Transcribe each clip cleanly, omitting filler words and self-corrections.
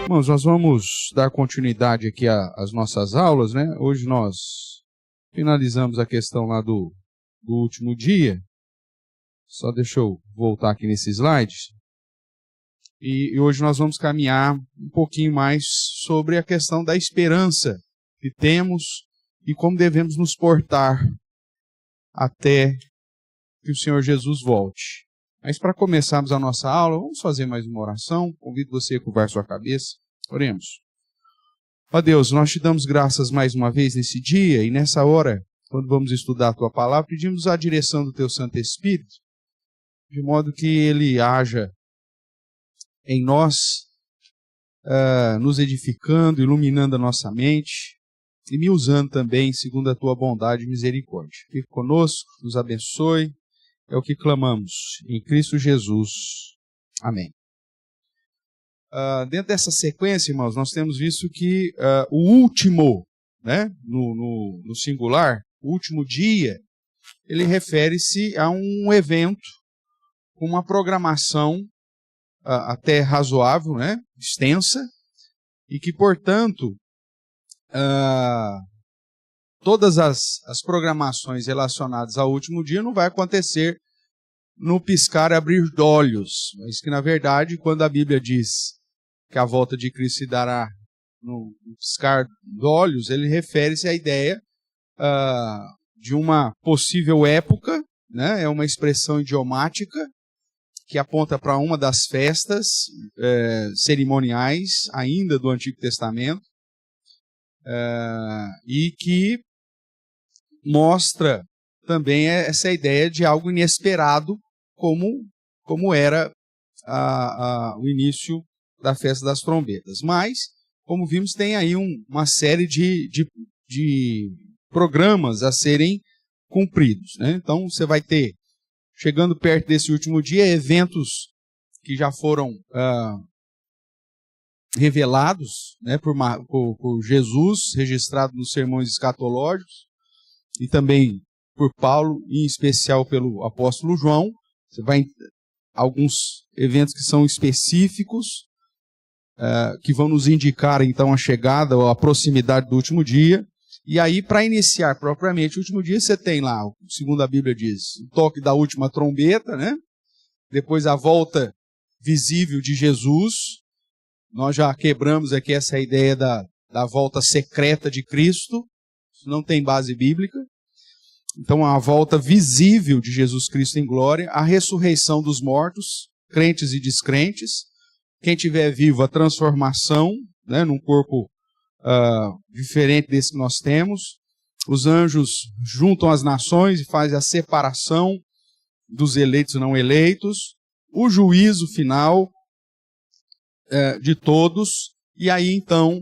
Irmãos, nós vamos dar continuidade aqui às nossas aulas, né? Hoje nós finalizamos a questão lá do último dia. Só deixa eu voltar aqui nesse slide. E hoje nós vamos caminhar um pouquinho mais sobre a questão da esperança que temos e como devemos nos portar até que o Senhor Jesus volte. Mas para começarmos a nossa aula, vamos fazer mais uma oração. Convido você a curvar sua cabeça. Oremos. Ó Deus, nós te damos graças mais uma vez nesse dia e nessa hora, quando vamos estudar a tua palavra, pedimos a direção do teu Santo Espírito, de modo que ele haja em nós, nos edificando, iluminando a nossa mente e me usando também segundo a tua bondade e misericórdia. Fique conosco, nos abençoe. É o que clamamos em Cristo Jesus. Amém. Dentro dessa sequência, irmãos, nós temos visto que o último, né, no singular, o último dia, ele refere-se a um evento com uma programação até razoável, né, extensa, e que, portanto, todas as programações relacionadas ao último dia não vai acontecer no piscar e abrir de olhos, mas que, na verdade, quando a Bíblia diz que a volta de Cristo se dará no piscar de olhos, ele refere-se à ideia de uma possível época, né? É uma expressão idiomática que aponta para uma das festas cerimoniais ainda do Antigo Testamento, e que mostra também essa ideia de algo inesperado, como era o início da festa das trombetas. Mas, como vimos, tem aí uma série de programas a serem cumpridos, né? Então, você vai ter, chegando perto desse último dia, eventos que já foram revelados, né, por Jesus, registrado nos sermões escatológicos, e também por Paulo, e em especial pelo apóstolo João. Você vai alguns eventos que são específicos, que vão nos indicar então a chegada ou a proximidade do último dia. E aí, para iniciar propriamente o último dia, você tem lá, segundo a Bíblia diz, o toque da última trombeta, né? Depois a volta visível de Jesus. Nós já quebramos aqui essa ideia da volta secreta de Cristo. Isso não tem base bíblica. Então, a volta visível de Jesus Cristo em glória, a ressurreição dos mortos, crentes e descrentes. Quem estiver vivo, a transformação, né, num corpo diferente desse que nós temos. Os anjos juntam as nações e fazem a separação dos eleitos e não eleitos. O juízo final de todos. E aí, então,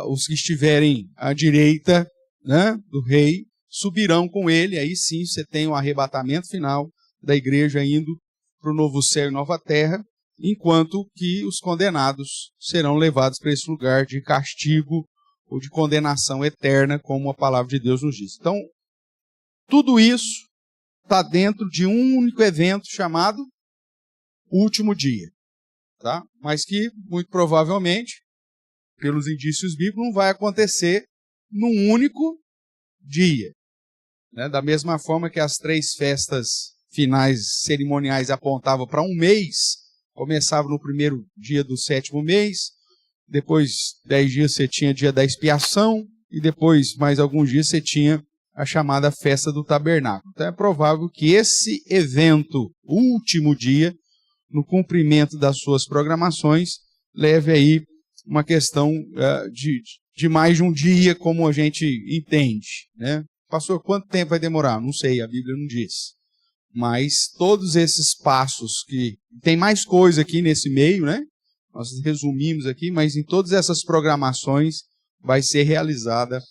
os que estiverem à direita, né, do rei subirão com ele. Aí sim você tem o arrebatamento final da igreja indo para o novo céu e nova terra, enquanto que os condenados serão levados para esse lugar de castigo ou de condenação eterna, como a palavra de Deus nos diz. Então, tudo isso está dentro de um único evento chamado último dia, tá? Mas que, muito provavelmente, pelos indícios bíblicos, não vai acontecer num único dia, né? Da mesma forma que as 3 festas finais cerimoniais apontavam para um mês, começava no primeiro dia do 7º mês, depois 10 dias você tinha dia da expiação, e depois mais alguns dias você tinha a chamada festa do tabernáculo. Então é provável que esse evento, último dia, no cumprimento das suas programações, leve aí uma questão de mais de um dia, como a gente entende, né? Pastor, quanto tempo vai demorar? Não sei, a Bíblia não diz. Mas todos esses passos que... Tem mais coisa aqui nesse meio, né? Nós resumimos aqui, mas em todas essas programações vai ser realizada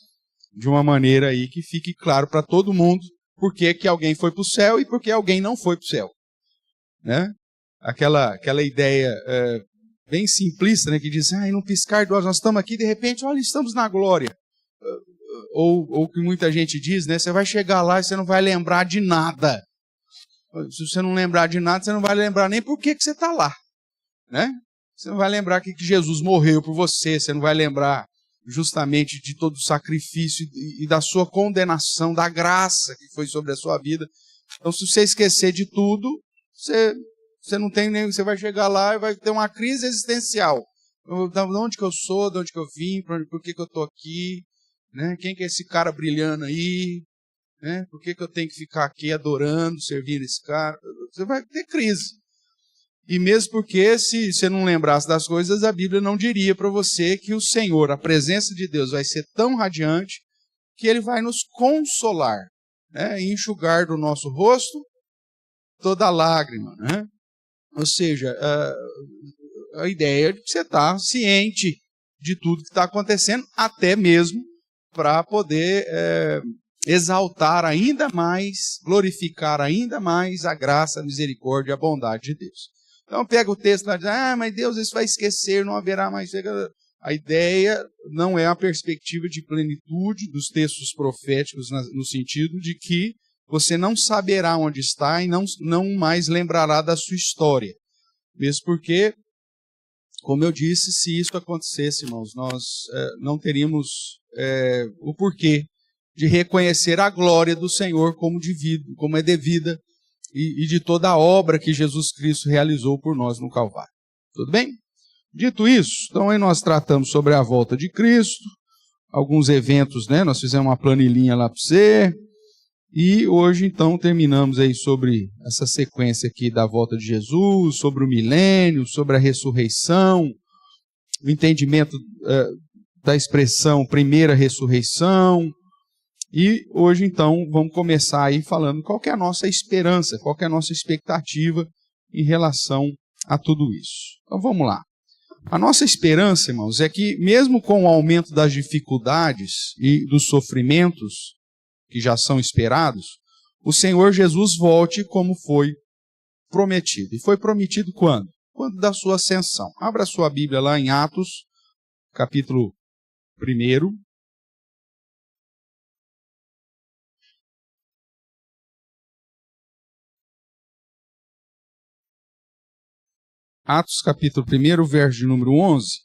de uma maneira aí que fique claro para todo mundo por que alguém foi para o céu e por que alguém não foi para o céu, né? Aquela ideia bem simplista, né, que diz, no piscar de olhos nós estamos aqui, de repente, olha, estamos na glória. Ou que muita gente diz, né, você vai chegar lá e você não vai lembrar de nada. Se você não lembrar de nada, você não vai lembrar nem por que você está lá, né? Você não vai lembrar que Jesus morreu por você, você não vai lembrar justamente de todo o sacrifício e da sua condenação, da graça que foi sobre a sua vida. Então, se você esquecer de tudo, você não tem nem, você vai chegar lá e vai ter uma crise existencial. De onde que eu sou, de onde que eu vim, por que que eu estou aqui, né? Quem que é esse cara brilhando aí, né? Por que que eu tenho que ficar aqui adorando, servindo esse cara? Você vai ter crise. E mesmo porque, se você não lembrasse das coisas, a Bíblia não diria para você que o Senhor, a presença de Deus, vai ser tão radiante que Ele vai nos consolar, né? E enxugar do nosso rosto toda lágrima, né? Ou seja, a ideia é de você estar ciente de tudo que está acontecendo, até mesmo para poder exaltar ainda mais, glorificar ainda mais a graça, a misericórdia e a bondade de Deus. Então pega o texto lá e diz, mas Deus isso vai esquecer, não haverá mais... A ideia não é a perspectiva de plenitude dos textos proféticos no sentido de que você não saberá onde está e não mais lembrará da sua história. Mesmo porque, como eu disse, se isso acontecesse, irmãos, nós não teríamos o porquê de reconhecer a glória do Senhor como é devida e de toda a obra que Jesus Cristo realizou por nós no Calvário. Tudo bem? Dito isso, então aí nós tratamos sobre a volta de Cristo, alguns eventos, né? Nós fizemos uma planilhinha lá para você, e hoje então terminamos aí sobre essa sequência aqui da volta de Jesus, sobre o milênio, sobre a ressurreição, o entendimento da expressão primeira ressurreição. E hoje, então, vamos começar aí falando qual que é a nossa esperança, qual que é a nossa expectativa em relação a tudo isso. Então, vamos lá. A nossa esperança, irmãos, é que mesmo com o aumento das dificuldades e dos sofrimentos que já são esperados, o Senhor Jesus volte como foi prometido. E foi prometido quando? Quando da sua ascensão. Abra a sua Bíblia lá em Atos, capítulo 1. Atos, capítulo 1, verso de número 11.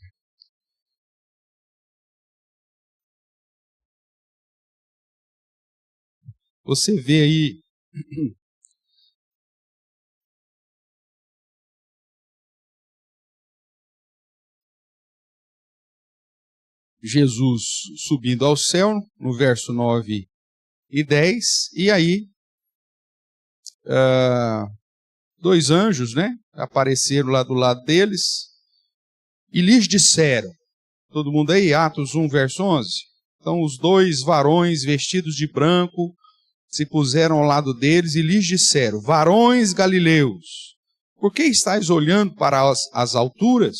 Você vê aí Jesus subindo ao céu, no verso 9 e 10, e aí dois anjos, né, apareceram lá do lado deles e lhes disseram, todo mundo aí, Atos 1, verso 11, então os dois varões vestidos de branco se puseram ao lado deles e lhes disseram, varões galileus, por que estáis olhando para as alturas?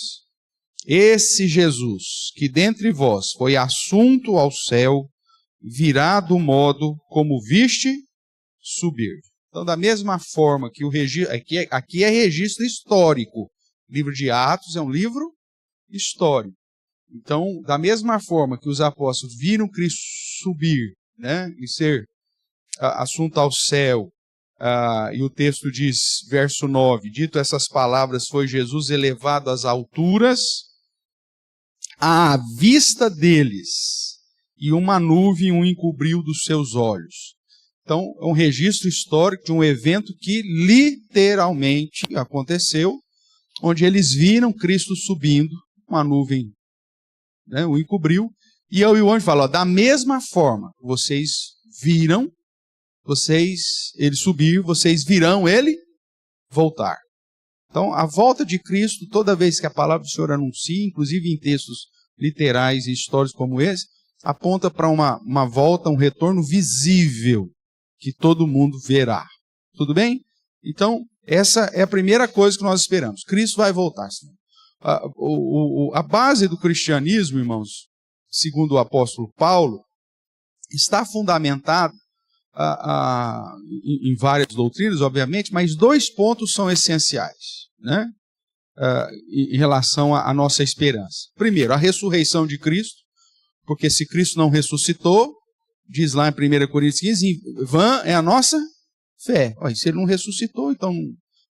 Esse Jesus, que dentre vós foi assunto ao céu, virá do modo como viste subir. Então, da mesma forma que o registro, aqui é registro histórico. O livro de Atos é um livro histórico. Então, da mesma forma que os apóstolos viram Cristo subir, né, e ser assunto ao céu, e o texto diz, verso 9, dito essas palavras, foi Jesus elevado às alturas, à vista deles, e uma nuvem o encobriu dos seus olhos. Então, é um registro histórico de um evento que literalmente aconteceu, onde eles viram Cristo subindo, uma nuvem, né, o encobriu, e o anjo falou, da mesma forma, vocês viram, ele subir, vocês virão ele voltar. Então, a volta de Cristo, toda vez que a palavra do Senhor anuncia, inclusive em textos literais e históricos como esse, aponta para uma volta, um retorno visível, que todo mundo verá. Tudo bem? Então, essa é a primeira coisa que nós esperamos. Cristo vai voltar. A base do cristianismo, irmãos, segundo o apóstolo Paulo, está fundamentada em várias doutrinas, obviamente, mas dois pontos são essenciais, né? Em relação à nossa esperança. Primeiro, a ressurreição de Cristo, porque se Cristo não ressuscitou, diz lá em 1 Coríntios 15, vã é a nossa fé. Se ele não ressuscitou, então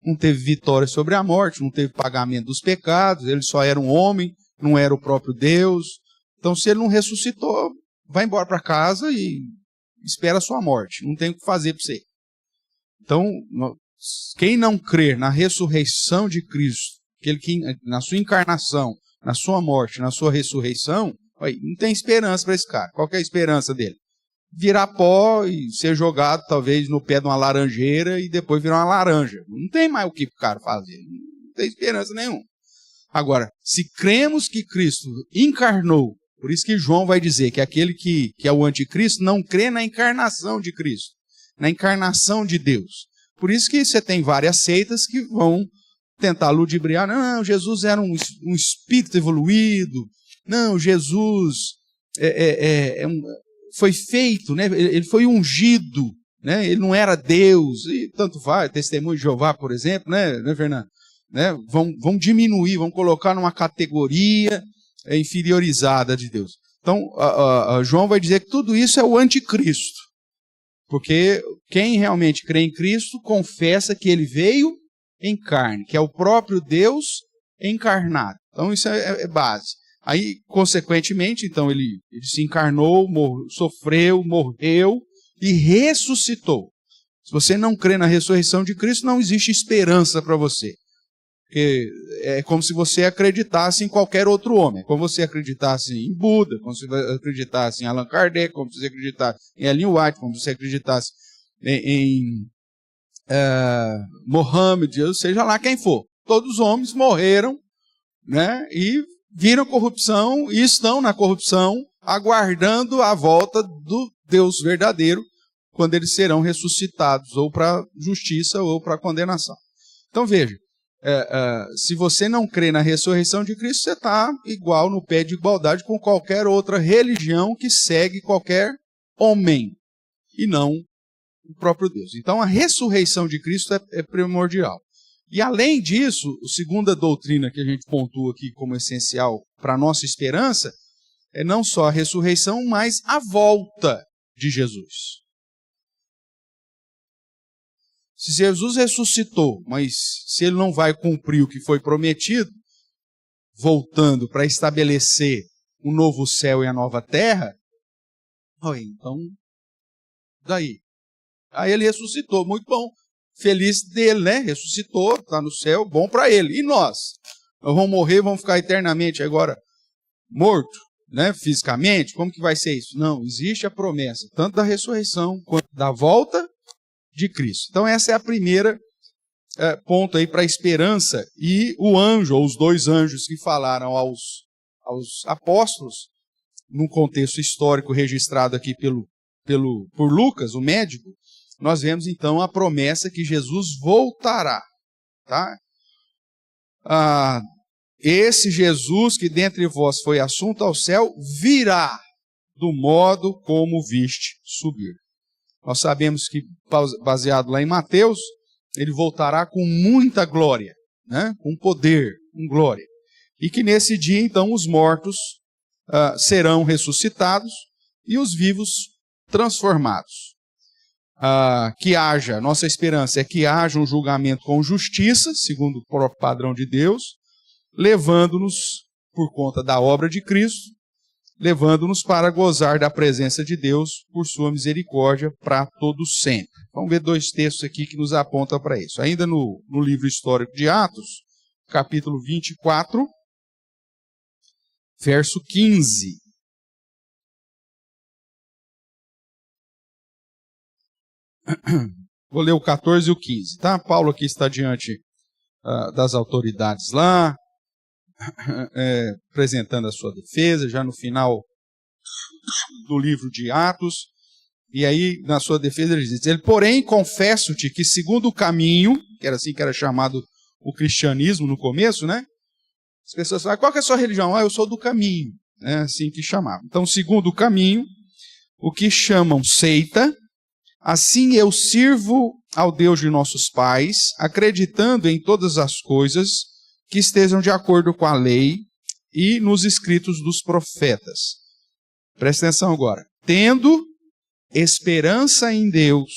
não teve vitória sobre a morte, não teve pagamento dos pecados, ele só era um homem, não era o próprio Deus. Então, se ele não ressuscitou, vai embora para casa e espera a sua morte. Não tem o que fazer para você. Então, quem não crer na ressurreição de Cristo, na sua encarnação, na sua morte, na sua ressurreição, não tem esperança para esse cara. Qual que é a esperança dele? Virar pó e ser jogado, talvez, no pé de uma laranjeira e depois virar uma laranja. Não tem mais o que o cara fazer. Não tem esperança nenhuma. Agora, se cremos que Cristo encarnou, por isso que João vai dizer que aquele que é o anticristo não crê na encarnação de Cristo, na encarnação de Deus. Por isso que você tem várias seitas que vão tentar ludibriar. Não, Jesus era um espírito evoluído. Não, Jesus foi feito, né? Ele foi ungido, né? Ele não era Deus. E tanto faz, Testemunho de Jeová, por exemplo, né Fernando? Né? Vão diminuir, vão colocar numa categoria inferiorizada de Deus. Então, João vai dizer que tudo isso é o anticristo. Porque quem realmente crê em Cristo confessa que ele veio em carne, que é o próprio Deus encarnado. Então, isso é base. Aí, consequentemente, então, ele se encarnou, sofreu, morreu e ressuscitou. Se você não crê na ressurreição de Cristo, não existe esperança para você. Porque é como se você acreditasse em qualquer outro homem. Como você acreditasse em Buda, como se você acreditasse em Allan Kardec, como se você acreditasse em Ellen White, como se você acreditasse em Mohammed, ou seja lá quem for. Todos os homens morreram, né, e viram corrupção e estão na corrupção, aguardando a volta do Deus verdadeiro, quando eles serão ressuscitados, ou para justiça ou para condenação. Então veja, se você não crê na ressurreição de Cristo, você está igual no pé de igualdade com qualquer outra religião que segue qualquer homem, e não o próprio Deus. Então a ressurreição de Cristo é primordial. E além disso, a segunda doutrina que a gente pontua aqui como essencial para a nossa esperança, é não só a ressurreição, mas a volta de Jesus. Se Jesus ressuscitou, mas se ele não vai cumprir o que foi prometido, voltando para estabelecer o novo céu e a nova terra, então, daí? Aí ele ressuscitou, muito bom. Feliz dele, né? Ressuscitou, está no céu, bom para ele. E nós? Nós vamos morrer, vamos ficar eternamente agora morto, né? Fisicamente? Como que vai ser isso? Não, existe a promessa, tanto da ressurreição quanto da volta de Cristo. Então essa é a primeira ponto aí para a esperança. E o anjo, ou os dois anjos que falaram aos apóstolos, num contexto histórico registrado aqui por Lucas, o médico, nós vemos então a promessa que Jesus voltará. Tá? Esse Jesus que dentre vós foi assunto ao céu, virá do modo como viste subir. Nós sabemos que, baseado lá em Mateus, ele voltará com muita glória, né? Com poder, com glória. E que nesse dia, então, os mortos serão ressuscitados e os vivos transformados. Nossa esperança é que haja um julgamento com justiça, segundo o próprio padrão de Deus, levando-nos, por conta da obra de Cristo, levando-nos para gozar da presença de Deus por sua misericórdia para todos sempre. Vamos ver dois textos aqui que nos apontam para isso. Ainda no livro histórico de Atos, capítulo 24, verso 15. Vou ler o 14 e o 15, tá? Paulo aqui está diante das autoridades lá, apresentando a sua defesa, já no final do livro de Atos, e aí na sua defesa ele diz, porém confesso-te que segundo o caminho, que era assim que era chamado o cristianismo no começo, né? As pessoas falam, qual que é a sua religião? Eu sou do caminho, é assim que chamavam. Então, segundo o caminho, o que chamam seita, assim eu sirvo ao Deus de nossos pais, acreditando em todas as coisas que estejam de acordo com a lei e nos escritos dos profetas. Presta atenção agora. Tendo esperança em Deus,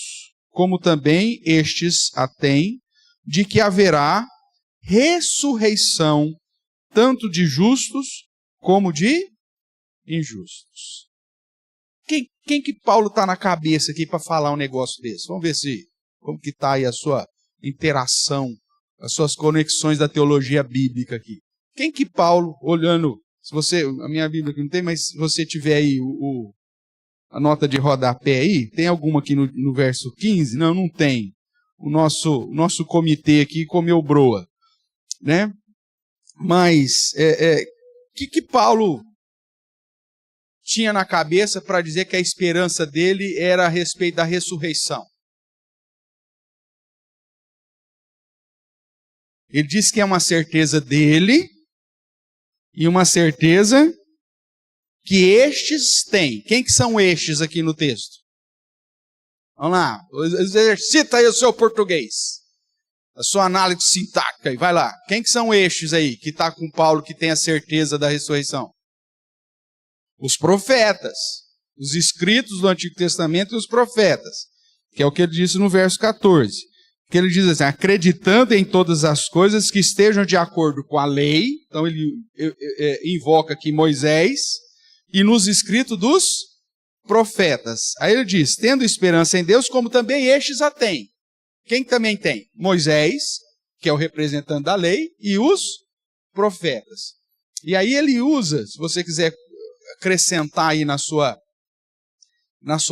como também estes a têm, de que haverá ressurreição tanto de justos como de injustos. Quem que Paulo está na cabeça aqui para falar um negócio desse? Vamos ver como que está aí a sua interação, as suas conexões da teologia bíblica aqui. Quem que Paulo, olhando, a minha Bíblia aqui não tem, mas se você tiver aí a nota de rodapé aí, tem alguma aqui no verso 15? Não tem. O nosso comitê aqui comeu broa, né? Mas, que Paulo tinha na cabeça para dizer que a esperança dele era a respeito da ressurreição? Ele diz que é uma certeza dele e uma certeza que estes têm. Quem que são estes aqui no texto? Vamos lá, exercita aí o seu português, a sua análise sintática aí, vai lá. Quem que são estes aí que está com Paulo, que tem a certeza da ressurreição? Os profetas, os escritos do Antigo Testamento e os profetas, que é o que ele disse no verso 14. Que ele diz assim, acreditando em todas as coisas que estejam de acordo com a lei. Então ele invoca aqui Moisés, e nos escritos dos profetas. Aí ele diz, tendo esperança em Deus, como também estes a têm. Quem também tem? Moisés, que é o representante da lei, e os profetas. E aí ele usa, se você quiser acrescentar aí na sua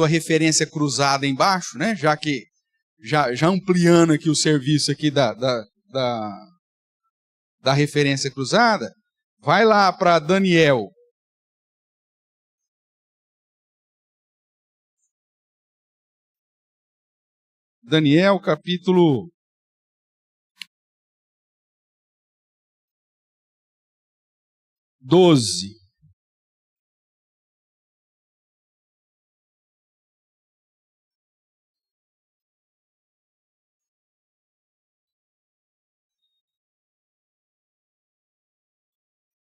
referência cruzada embaixo, né? Já que já ampliando aqui o serviço aqui da referência cruzada, vai lá para Daniel. Daniel, capítulo 12.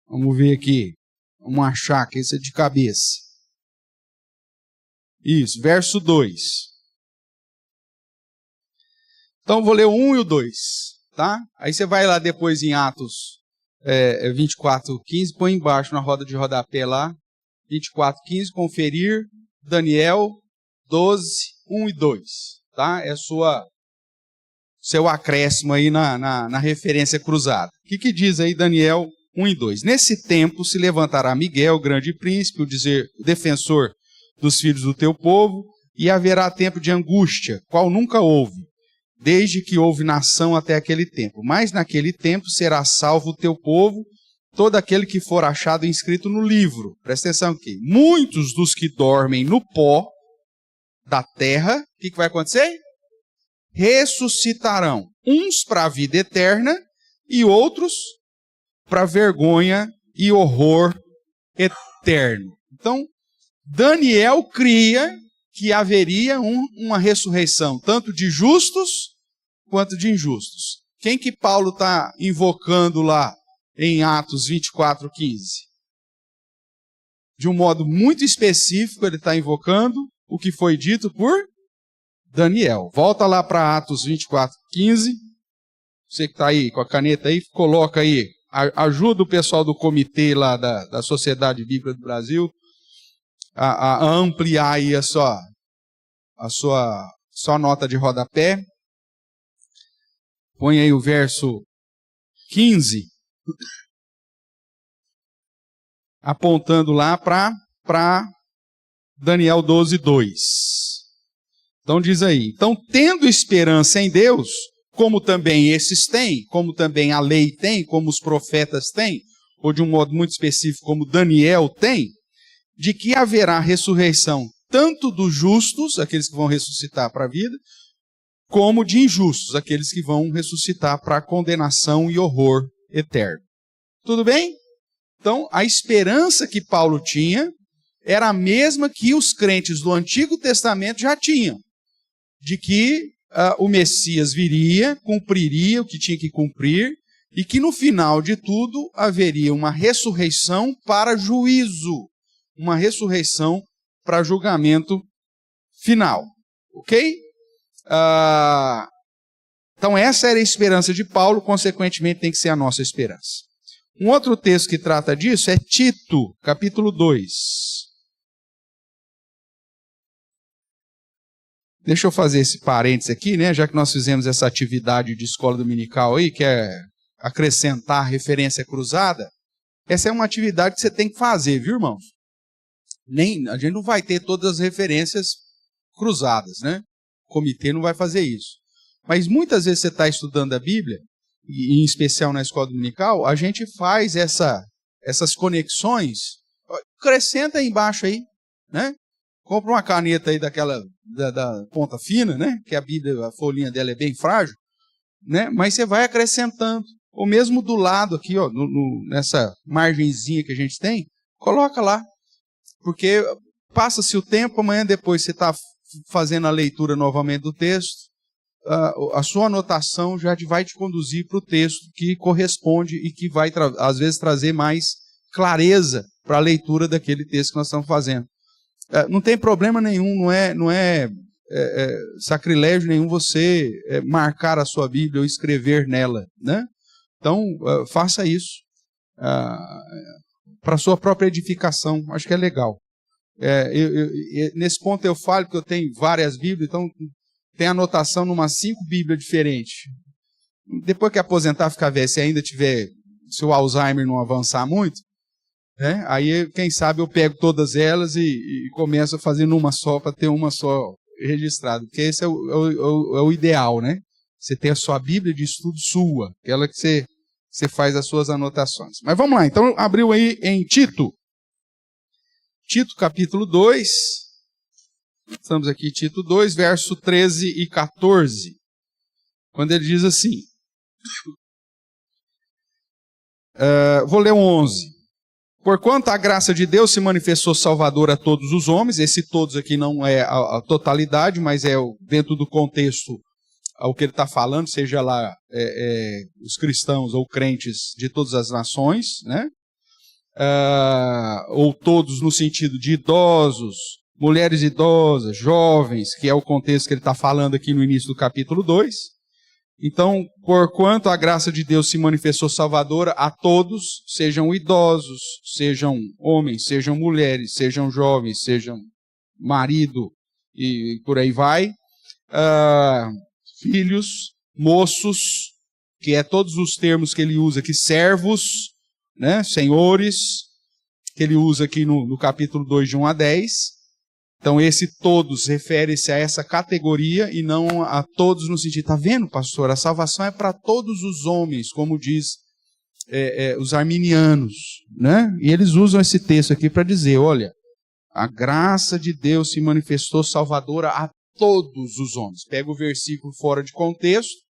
Vamos ver aqui. Vamos achar que esse é de cabeça. Isso, verso 2. Então, vou ler o 1 e o 2, tá? Aí você vai lá depois em Atos 24:15, põe embaixo na roda de rodapé lá, 24:15, conferir, Daniel 12, 1 e 2, tá? É seu acréscimo aí na referência cruzada. O que diz aí Daniel 1 e 2? Nesse tempo se levantará Miguel, o grande príncipe, o defensor dos filhos do teu povo, e haverá tempo de angústia, qual nunca houve, desde que houve nação até aquele tempo. Mas naquele tempo será salvo o teu povo, todo aquele que for achado inscrito no livro. Presta atenção aqui. Muitos dos que dormem no pó da terra, o que vai acontecer? Ressuscitarão. Uns para a vida eterna e outros para vergonha e horror eterno. Então, Daniel cria que haveria uma ressurreição, tanto de justos quanto de injustos. Quem que Paulo está invocando lá em Atos 24:15? De um modo muito específico, ele está invocando o que foi dito por Daniel. Volta lá para Atos 24:15. Você que está aí com a caneta aí, coloca aí. Ajuda o pessoal do comitê lá da Sociedade Bíblica do Brasil a ampliar aí a sua nota de rodapé. Põe aí o verso 15, apontando lá para Daniel 12:2. Então diz aí, então tendo esperança em Deus, como também esses têm, como também a lei tem, como os profetas têm, ou de um modo muito específico, como Daniel tem, de que haverá ressurreição tanto dos justos, aqueles que vão ressuscitar para a vida, como de injustos, aqueles que vão ressuscitar para a condenação e horror eterno. Tudo bem? Então, a esperança que Paulo tinha era a mesma que os crentes do Antigo Testamento já tinham, de que o Messias viria, cumpriria o que tinha que cumprir, e que no final de tudo haveria uma ressurreição para juízo, uma ressurreição para julgamento final. Ok? Então essa era a esperança de Paulo, consequentemente tem que ser a nossa esperança. Um outro texto que trata disso é Tito, capítulo 2. Deixa eu fazer esse parênteses aqui, né? Já que nós fizemos essa atividade de escola dominical aí, que é acrescentar referência cruzada, essa é uma atividade que você tem que fazer, viu, irmãos? A gente não vai ter todas as referências cruzadas, né? O comitê não vai fazer isso. Mas muitas vezes você está estudando a Bíblia, e em especial na escola dominical, a gente faz essas conexões, acrescenta aí embaixo aí, né? Compra uma caneta aí daquela da ponta fina, né? Que a Bíblia, a folhinha dela é bem frágil, né? Mas você vai acrescentando. Ou mesmo do lado aqui, ó, nessa margenzinha que a gente tem, coloca lá. Porque passa-se o tempo, amanhã depois você está fazendo a leitura novamente do texto, a sua anotação já vai te conduzir para o texto que corresponde e que vai, às vezes, trazer mais clareza para a leitura daquele texto que nós estamos fazendo. Não tem problema nenhum, não é sacrilégio nenhum você marcar a sua Bíblia ou escrever nela, né? Então, faça isso para a sua própria edificação, acho que é legal. Nesse ponto eu falo que eu tenho várias Bíblias, então tem anotação numa 5 Bíblias diferentes. Depois que aposentar, ficar velho, se ainda tiver, se o Alzheimer não avançar muito, né, aí quem sabe eu pego todas elas e começo a fazer numa só, para ter uma só registrada, porque esse é o ideal, né? Você tem a sua Bíblia de estudo sua, aquela que você faz as suas anotações. Mas vamos lá, então abriu aí em Tito. Tito capítulo 2, estamos aqui Tito 2, verso 13 e 14, quando ele diz assim, vou ler o 11. Porquanto a graça de Deus se manifestou salvadora a todos os homens, esse todos aqui não é a totalidade, mas é dentro do contexto ao que ele está falando, seja lá os cristãos ou crentes de todas as nações, né? Ou todos no sentido de idosos, mulheres idosas, jovens, que é o contexto que ele está falando aqui no início do capítulo 2. Então, porquanto a graça de Deus se manifestou salvadora a todos, sejam idosos, sejam homens, sejam mulheres, sejam jovens, sejam marido e por aí vai, filhos, moços, que é todos os termos que ele usa aqui, servos, né, senhores, que ele usa aqui no capítulo 2, de 1 a 10. Então, esse todos refere-se a essa categoria e não a todos no sentido, está vendo, pastor? A salvação é para todos os homens, como diz os arminianos, né? E eles usam esse texto aqui para dizer, olha, a graça de Deus se manifestou salvadora a todos os homens. Pega o versículo fora de contexto,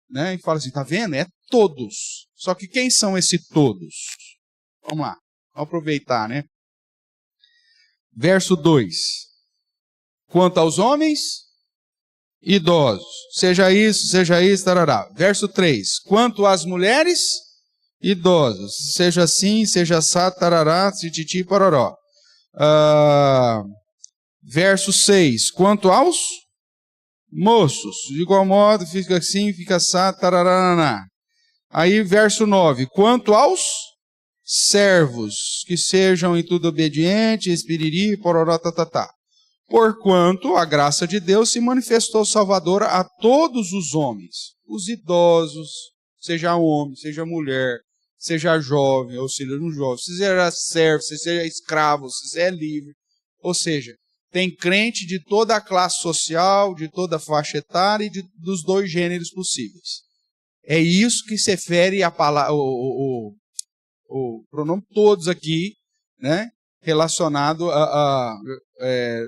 né, e fala assim, está vendo? É todos. Só que quem são esses todos? Vamos lá, vamos aproveitar, né? Verso 2. Quanto aos homens, idosos. Seja isso, tarará. Verso 3. Quanto às mulheres, idosas. Seja assim, seja assá, tarará, tititi, pororó. Verso 6. Quanto aos moços. De igual modo, fica assim, fica assá, tarará. Aí, verso 9. Quanto aos servos, que sejam em tudo obedientes, espiriri, pororó, tatatá. Porquanto a graça de Deus se manifestou salvadora a todos os homens, os idosos, seja homem, seja mulher, seja jovem, ou seja um jovem, seja servo, seja escravo, seja livre, ou seja, tem crente de toda a classe social, de toda a faixa etária e dos dois gêneros possíveis. É isso que se refere a palavra, o pronome todos aqui, né, relacionado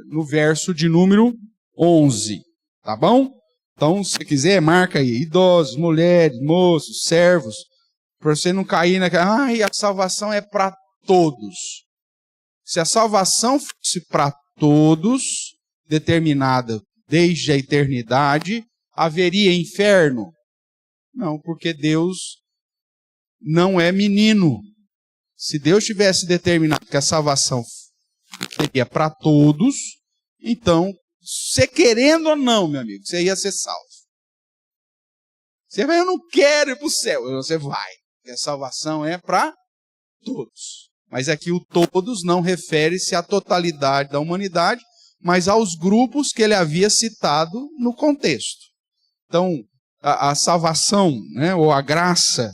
no verso de número 11, tá bom? Então, se você quiser, marca aí, idosos, mulheres, moços, servos, para você não cair naquela, a salvação é para todos. Se a salvação fosse para todos, determinada desde a eternidade, haveria inferno? Não, porque Deus não é menino. Se Deus tivesse determinado que a salvação seria para todos, então, você querendo ou não, meu amigo, você ia ser salvo. Você vai, eu não quero ir para o céu. Você vai. Porque a salvação é para todos. Mas aqui o todos não refere-se à totalidade da humanidade, mas aos grupos que ele havia citado no contexto. Então, a salvação, né, ou a graça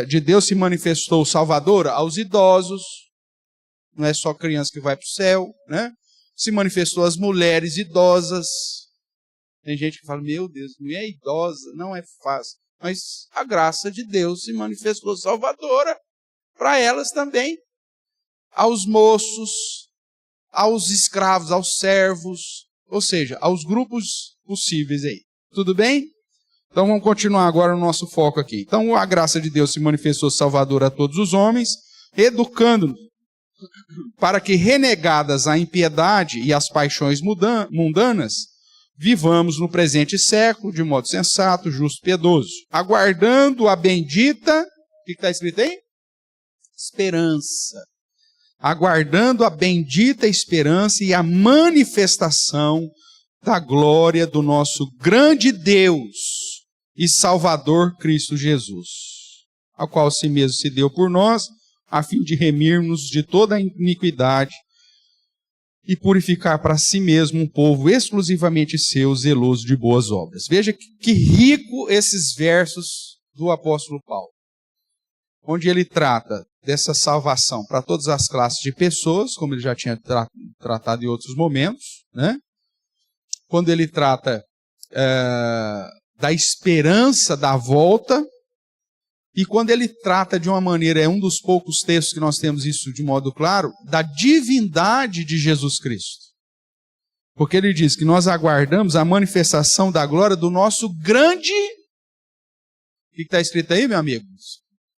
de Deus se manifestou salvadora aos idosos, não é só criança que vai para o céu, né? Se manifestou às mulheres idosas. Tem gente que fala, meu Deus, mulher idosa, não é fácil. Mas a graça de Deus se manifestou salvadora para elas também. Aos moços, aos escravos, aos servos, ou seja, aos grupos possíveis aí. Tudo bem? Então vamos continuar agora o nosso foco aqui. Então a graça de Deus se manifestou salvadora a todos os homens, educando-nos para que, renegadas a impiedade e as paixões mundanas, vivamos no presente século de modo sensato, justo e piedoso, aguardando a bendita, o que está escrito aí? Esperança. Aguardando a bendita esperança e a manifestação da glória do nosso grande Deus e Salvador Cristo Jesus, ao qual si mesmo se deu por nós, a fim de remir-nos de toda a iniquidade e purificar para si mesmo um povo exclusivamente seu, zeloso de boas obras. Veja que rico esses versos do apóstolo Paulo, onde ele trata dessa salvação para todas as classes de pessoas, como ele já tinha tratado em outros momentos, né? Quando ele trata da esperança da volta, e quando ele trata de uma maneira, é um dos poucos textos que nós temos isso de modo claro, da divindade de Jesus Cristo. Porque ele diz que nós aguardamos a manifestação da glória do nosso grande... O que está escrito aí, meu amigo?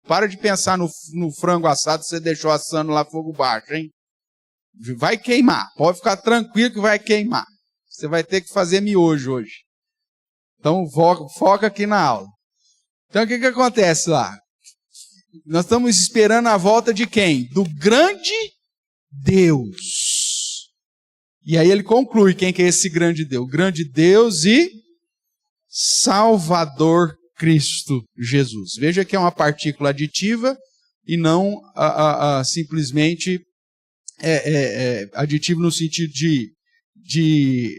Para de pensar no frango assado que você deixou assando lá fogo baixo, hein? Vai queimar. Pode ficar tranquilo que vai queimar. Você vai ter que fazer miojo hoje. Então foca aqui na aula. Então o que acontece lá? Nós estamos esperando a volta de quem? Do grande Deus. E aí ele conclui quem que é esse grande Deus? O grande Deus e Salvador Cristo Jesus. Veja que é uma partícula aditiva e não simplesmente aditivo no sentido de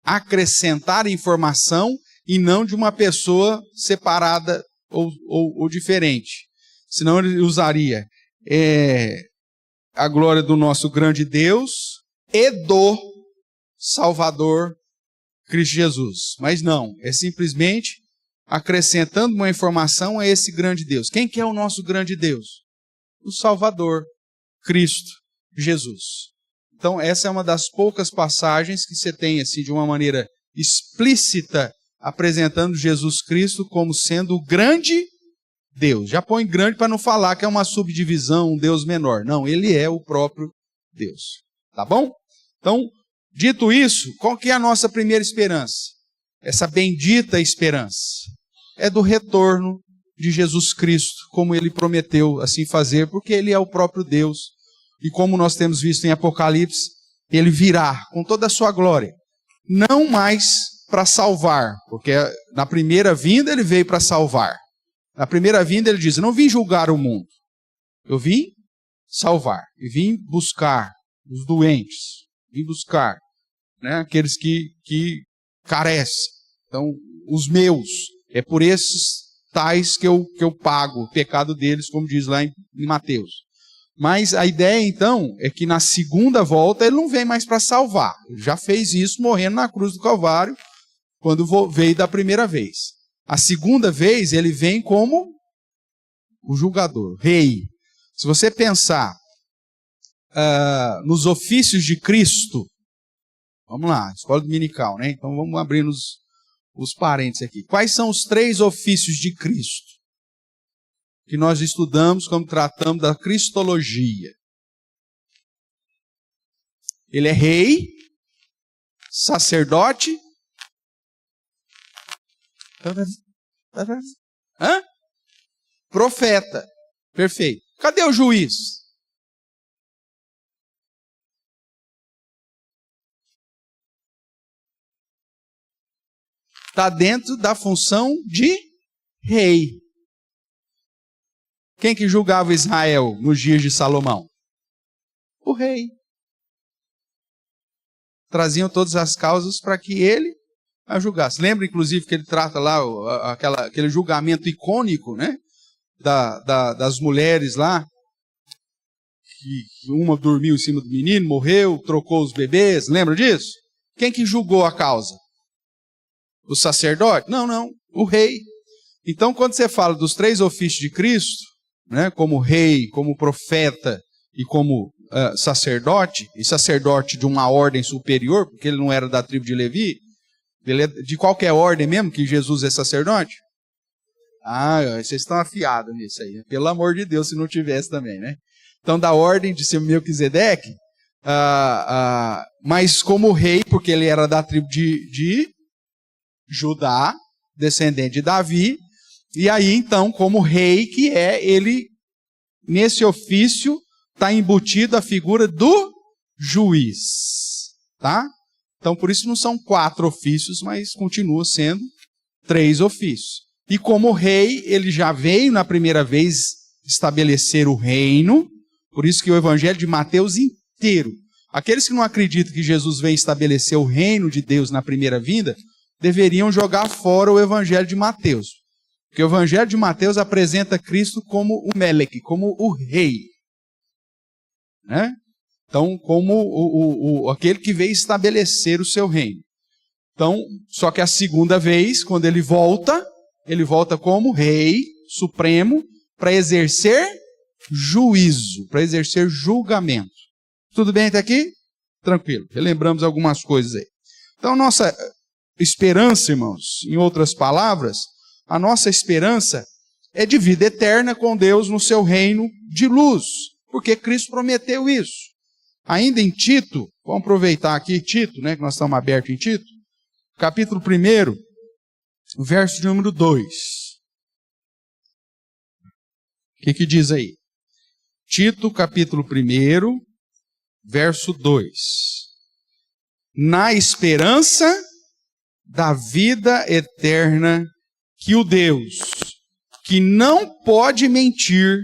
acrescentar informação e não de uma pessoa separada ou diferente. Senão ele usaria a glória do nosso grande Deus e do Salvador Cristo Jesus. Mas não, é simplesmente acrescentando uma informação a esse grande Deus. Quem que é o nosso grande Deus? O Salvador, Cristo Jesus. Então essa é uma das poucas passagens que você tem assim de uma maneira explícita apresentando Jesus Cristo como sendo o grande Deus. Já põe grande para não falar que é uma subdivisão, um Deus menor. Não, ele é o próprio Deus. Tá bom? Então, dito isso, qual que é a nossa primeira esperança? Essa bendita esperança é do retorno de Jesus Cristo, como ele prometeu assim fazer, porque ele é o próprio Deus. E como nós temos visto em Apocalipse, ele virá com toda a sua glória. Não mais para salvar, porque na primeira vinda ele veio para salvar. Na primeira vinda ele diz, eu não vim julgar o mundo, eu vim salvar, e vim buscar os doentes, vim buscar, né, aqueles que carecem. Então, os meus, é por esses tais que eu pago o pecado deles, como diz lá em Mateus. Mas a ideia, então, é que na segunda volta ele não vem mais para salvar. Ele já fez isso morrendo na cruz do Calvário, quando veio da primeira vez. A segunda vez ele vem como o julgador, rei. Se você pensar nos ofícios de Cristo, vamos lá, escola dominical, né? Então vamos abrir os parênteses aqui. Quais são os 3 ofícios de Cristo que nós estudamos quando tratamos da cristologia? Ele é rei, sacerdote, profeta. Perfeito. Cadê o juiz? está dentro da função de rei. Quem que julgava Israel nos dias de Salomão? O rei. Traziam todas as causas para que ele a julgasse. Lembra, inclusive, que ele trata lá aquele julgamento icônico, né? Das mulheres lá, que uma dormiu em cima do menino, morreu, trocou os bebês, lembra disso? Quem que julgou a causa? O sacerdote? Não, o rei. Então, quando você fala dos 3 ofícios de Cristo, né, como rei, como profeta e como sacerdote, e sacerdote de uma ordem superior, porque ele não era da tribo de Levi, ele é de qualquer ordem mesmo que Jesus é sacerdote? Vocês estão afiados nisso aí. Pelo amor de Deus, se não tivesse também, né? Então, da ordem de Melquisedeque, mas como rei, porque ele era da tribo de Judá, descendente de Davi, e aí, então, como rei que ele, nesse ofício, está embutido a figura do juiz, tá? Então, por isso não são 4 ofícios, mas continua sendo 3 ofícios. E como rei, ele já veio na primeira vez estabelecer o reino, por isso que o evangelho de Mateus inteiro, aqueles que não acreditam que Jesus veio estabelecer o reino de Deus na primeira vinda, deveriam jogar fora o evangelho de Mateus. Porque o evangelho de Mateus apresenta Cristo como o Melech, como o rei. Né? Então, como aquele que veio estabelecer o seu reino. Então, só que a segunda vez, quando ele volta como rei supremo para exercer juízo, para exercer julgamento. Tudo bem até aqui? Tranquilo. Relembramos algumas coisas aí. Então, nossa esperança, irmãos, em outras palavras, a nossa esperança é de vida eterna com Deus no seu reino de luz, porque Cristo prometeu isso. Ainda em Tito, vamos aproveitar aqui Tito, né, que nós estamos abertos em Tito, capítulo 1, verso de número 2. O que diz aí? Tito, capítulo 1, verso 2. Na esperança da vida eterna que o Deus, que não pode mentir,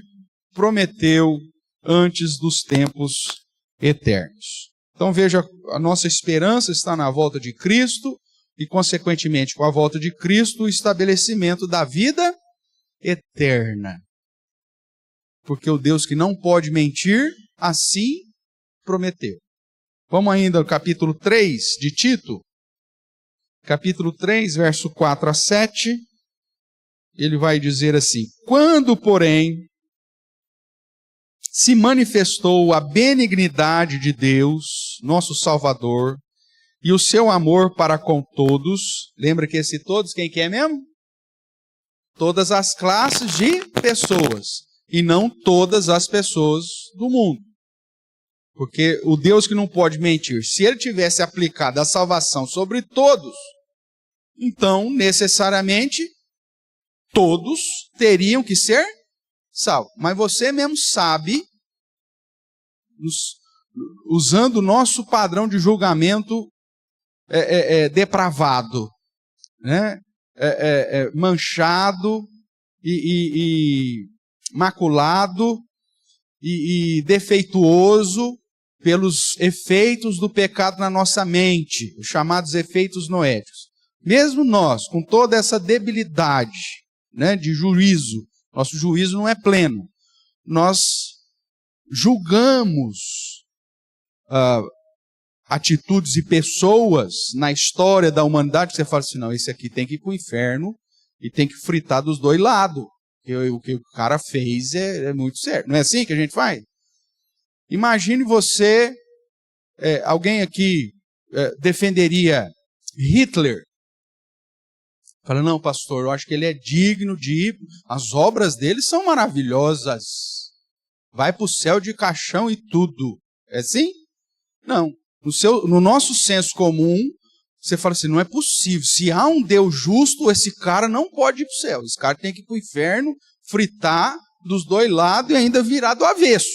prometeu antes dos tempos eternos. Então veja, a nossa esperança está na volta de Cristo e, consequentemente, com a volta de Cristo, o estabelecimento da vida eterna. Porque o Deus que não pode mentir, assim prometeu. Vamos ainda ao capítulo 3 de Tito. Capítulo 3, verso 4 a 7. Ele vai dizer assim: quando, porém, se manifestou a benignidade de Deus, nosso Salvador, e o seu amor para com todos, lembra que esse todos, quem que é mesmo? Todas as classes de pessoas, e não todas as pessoas do mundo. Porque o Deus que não pode mentir, se ele tivesse aplicado a salvação sobre todos, então, necessariamente, todos teriam que ser salvos. Mas você mesmo sabe, usando o nosso padrão de julgamento depravado, né? Manchado e maculado e defeituoso pelos efeitos do pecado na nossa mente, os chamados efeitos noéticos. Mesmo nós, com toda essa debilidade, né, de juízo, nosso juízo não é pleno, nós julgamos atitudes e pessoas na história da humanidade, que você fala assim, não, esse aqui tem que ir para o inferno e tem que fritar dos 2 lados. O que o cara fez é muito certo. Não é assim que a gente faz? Imagine você, alguém aqui defenderia Hitler. Fala, não, pastor, eu acho que ele é digno de ir. As obras dele são maravilhosas. Vai para o céu de caixão e tudo. É assim? Não. No nosso senso comum, você fala assim, não é possível. Se há um Deus justo, esse cara não pode ir para o céu. Esse cara tem que ir para o inferno, fritar dos 2 lados e ainda virar do avesso.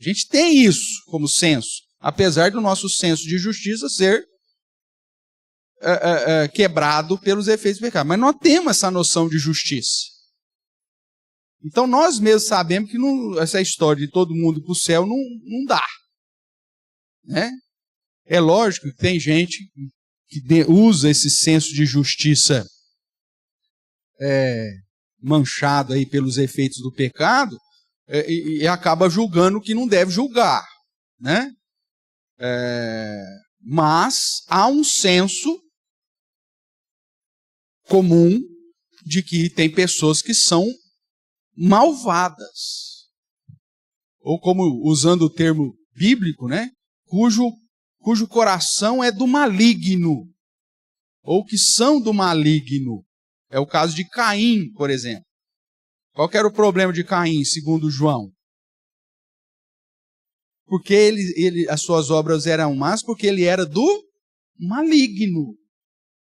A gente tem isso como senso, apesar do nosso senso de justiça ser quebrado pelos efeitos do pecado. Mas nós temos essa noção de justiça. Então nós mesmos sabemos que essa história de todo mundo para o céu não dá. Né? É lógico que tem gente que usa esse senso de justiça manchado aí pelos efeitos do pecado e acaba julgando o que não deve julgar. Né? Mas há um senso comum de que tem pessoas que são malvadas. Ou como, usando o termo bíblico, né? Cujo coração é do maligno. Ou que são do maligno. É o caso de Caim, por exemplo. Qual que era o problema de Caim, segundo João? Porque as suas obras eram más, porque ele era do maligno.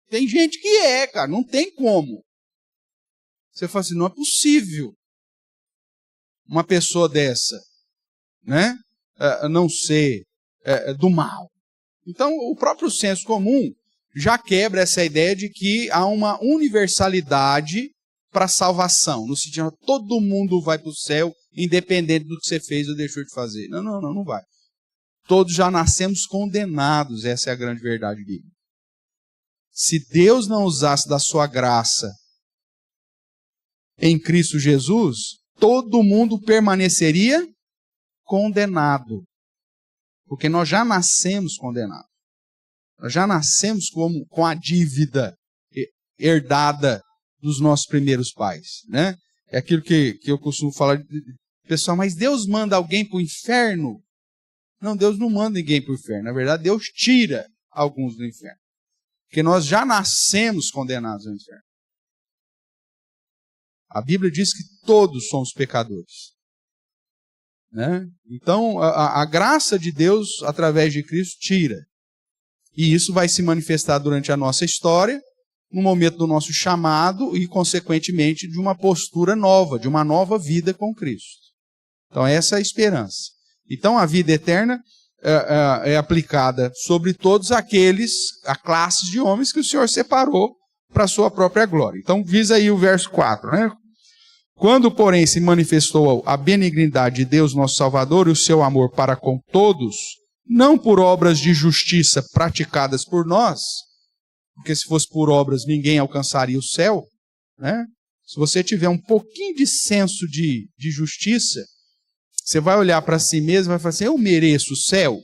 Tem gente que cara, não tem como. Você fala assim, não é possível uma pessoa dessa, né, não ser do mal. Então, o próprio senso comum já quebra essa ideia de que há uma universalidade para a salvação, no sentido de todo mundo vai para o céu, independente do que você fez ou deixou de fazer. Não vai. Todos já nascemos condenados, essa é a grande verdade bíblica. Se Deus não usasse da sua graça em Cristo Jesus, todo mundo permaneceria condenado. Porque nós já nascemos condenados. Nós já nascemos com a dívida herdada dos nossos primeiros pais. Né? É aquilo que eu costumo falar. Pessoal, mas Deus manda alguém para o inferno? Não, Deus não manda ninguém para o inferno. Na verdade, Deus tira alguns do inferno. Porque nós já nascemos condenados ao inferno. A Bíblia diz que todos somos pecadores. Né? Então, a graça de Deus, através de Cristo, tira. E isso vai se manifestar durante a nossa história, no momento do nosso chamado e, consequentemente, de uma postura nova, de uma nova vida com Cristo. Então, essa é a esperança. Então, a vida eterna é aplicada sobre todos aqueles, a classes de homens que o Senhor separou para a sua própria glória. Então, visa aí o verso 4, né? Quando, porém, se manifestou a benignidade de Deus, nosso Salvador, e o seu amor para com todos, não por obras de justiça praticadas por nós, porque se fosse por obras ninguém alcançaria o céu, né? Se você tiver um pouquinho de senso de justiça, você vai olhar para si mesmo e vai falar assim, eu mereço o céu?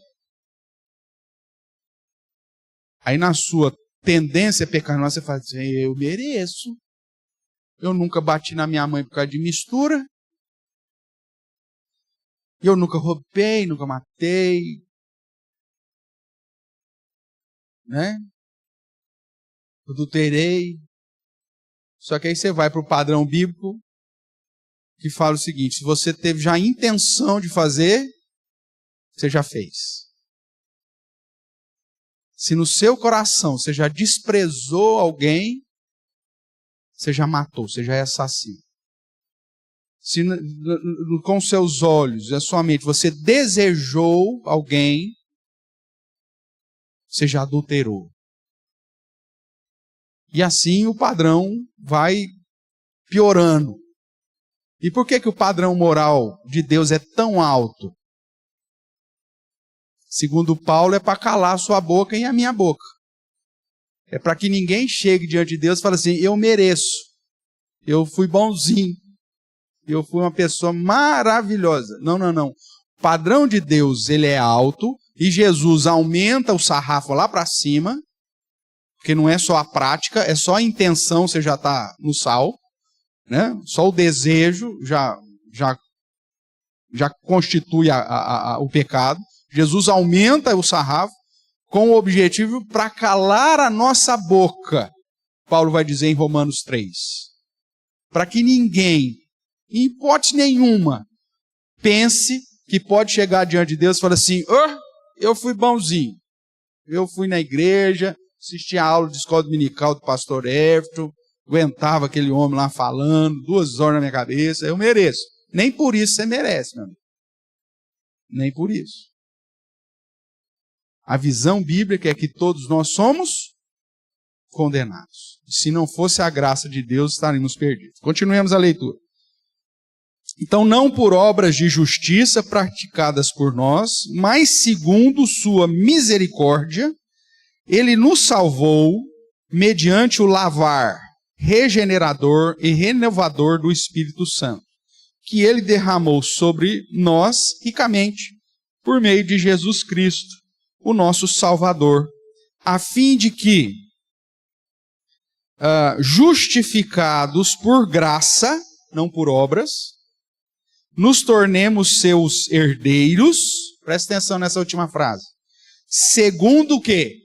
Aí na sua tendência pecaminosa você fala assim, eu mereço. Eu nunca bati na minha mãe por causa de mistura. Eu nunca roubei, nunca matei. Né? Adulterei. Só que aí você vai para o padrão bíblico que fala o seguinte, se você teve já a intenção de fazer, você já fez. Se no seu coração você já desprezou alguém, você já matou, você já é assassino. Se com seus olhos, a sua mente, você desejou alguém, você já adulterou. E assim o padrão vai piorando. E por que o padrão moral de Deus é tão alto? Segundo Paulo, é para calar a sua boca e a minha boca. É para que ninguém chegue diante de Deus e fale assim, eu mereço, eu fui bonzinho, eu fui uma pessoa maravilhosa. Não. O padrão de Deus, ele é alto, e Jesus aumenta o sarrafo lá para cima, porque não é só a prática, é só a intenção, você já está no sal, né? Só o desejo já constitui o pecado. Jesus aumenta o sarrafo com o objetivo para calar a nossa boca. Paulo vai dizer em Romanos 3. Para que ninguém, em hipótese nenhuma, pense que pode chegar diante de Deus e falar assim, eu fui bonzinho. Eu fui na igreja, assisti a aula de escola dominical do pastor Everton, aguentava aquele homem lá falando, 2 horas na minha cabeça, eu mereço. Nem por isso você merece, meu amigo. Nem por isso. A visão bíblica é que todos nós somos condenados. Se não fosse a graça de Deus, estaríamos perdidos. Continuemos a leitura. Então, não por obras de justiça praticadas por nós, mas segundo sua misericórdia, ele nos salvou mediante o lavar regenerador e renovador do Espírito Santo, que ele derramou sobre nós ricamente, por meio de Jesus Cristo, o nosso Salvador, a fim de que, justificados por graça, não por obras, nos tornemos seus herdeiros, presta atenção nessa última frase, segundo o quê?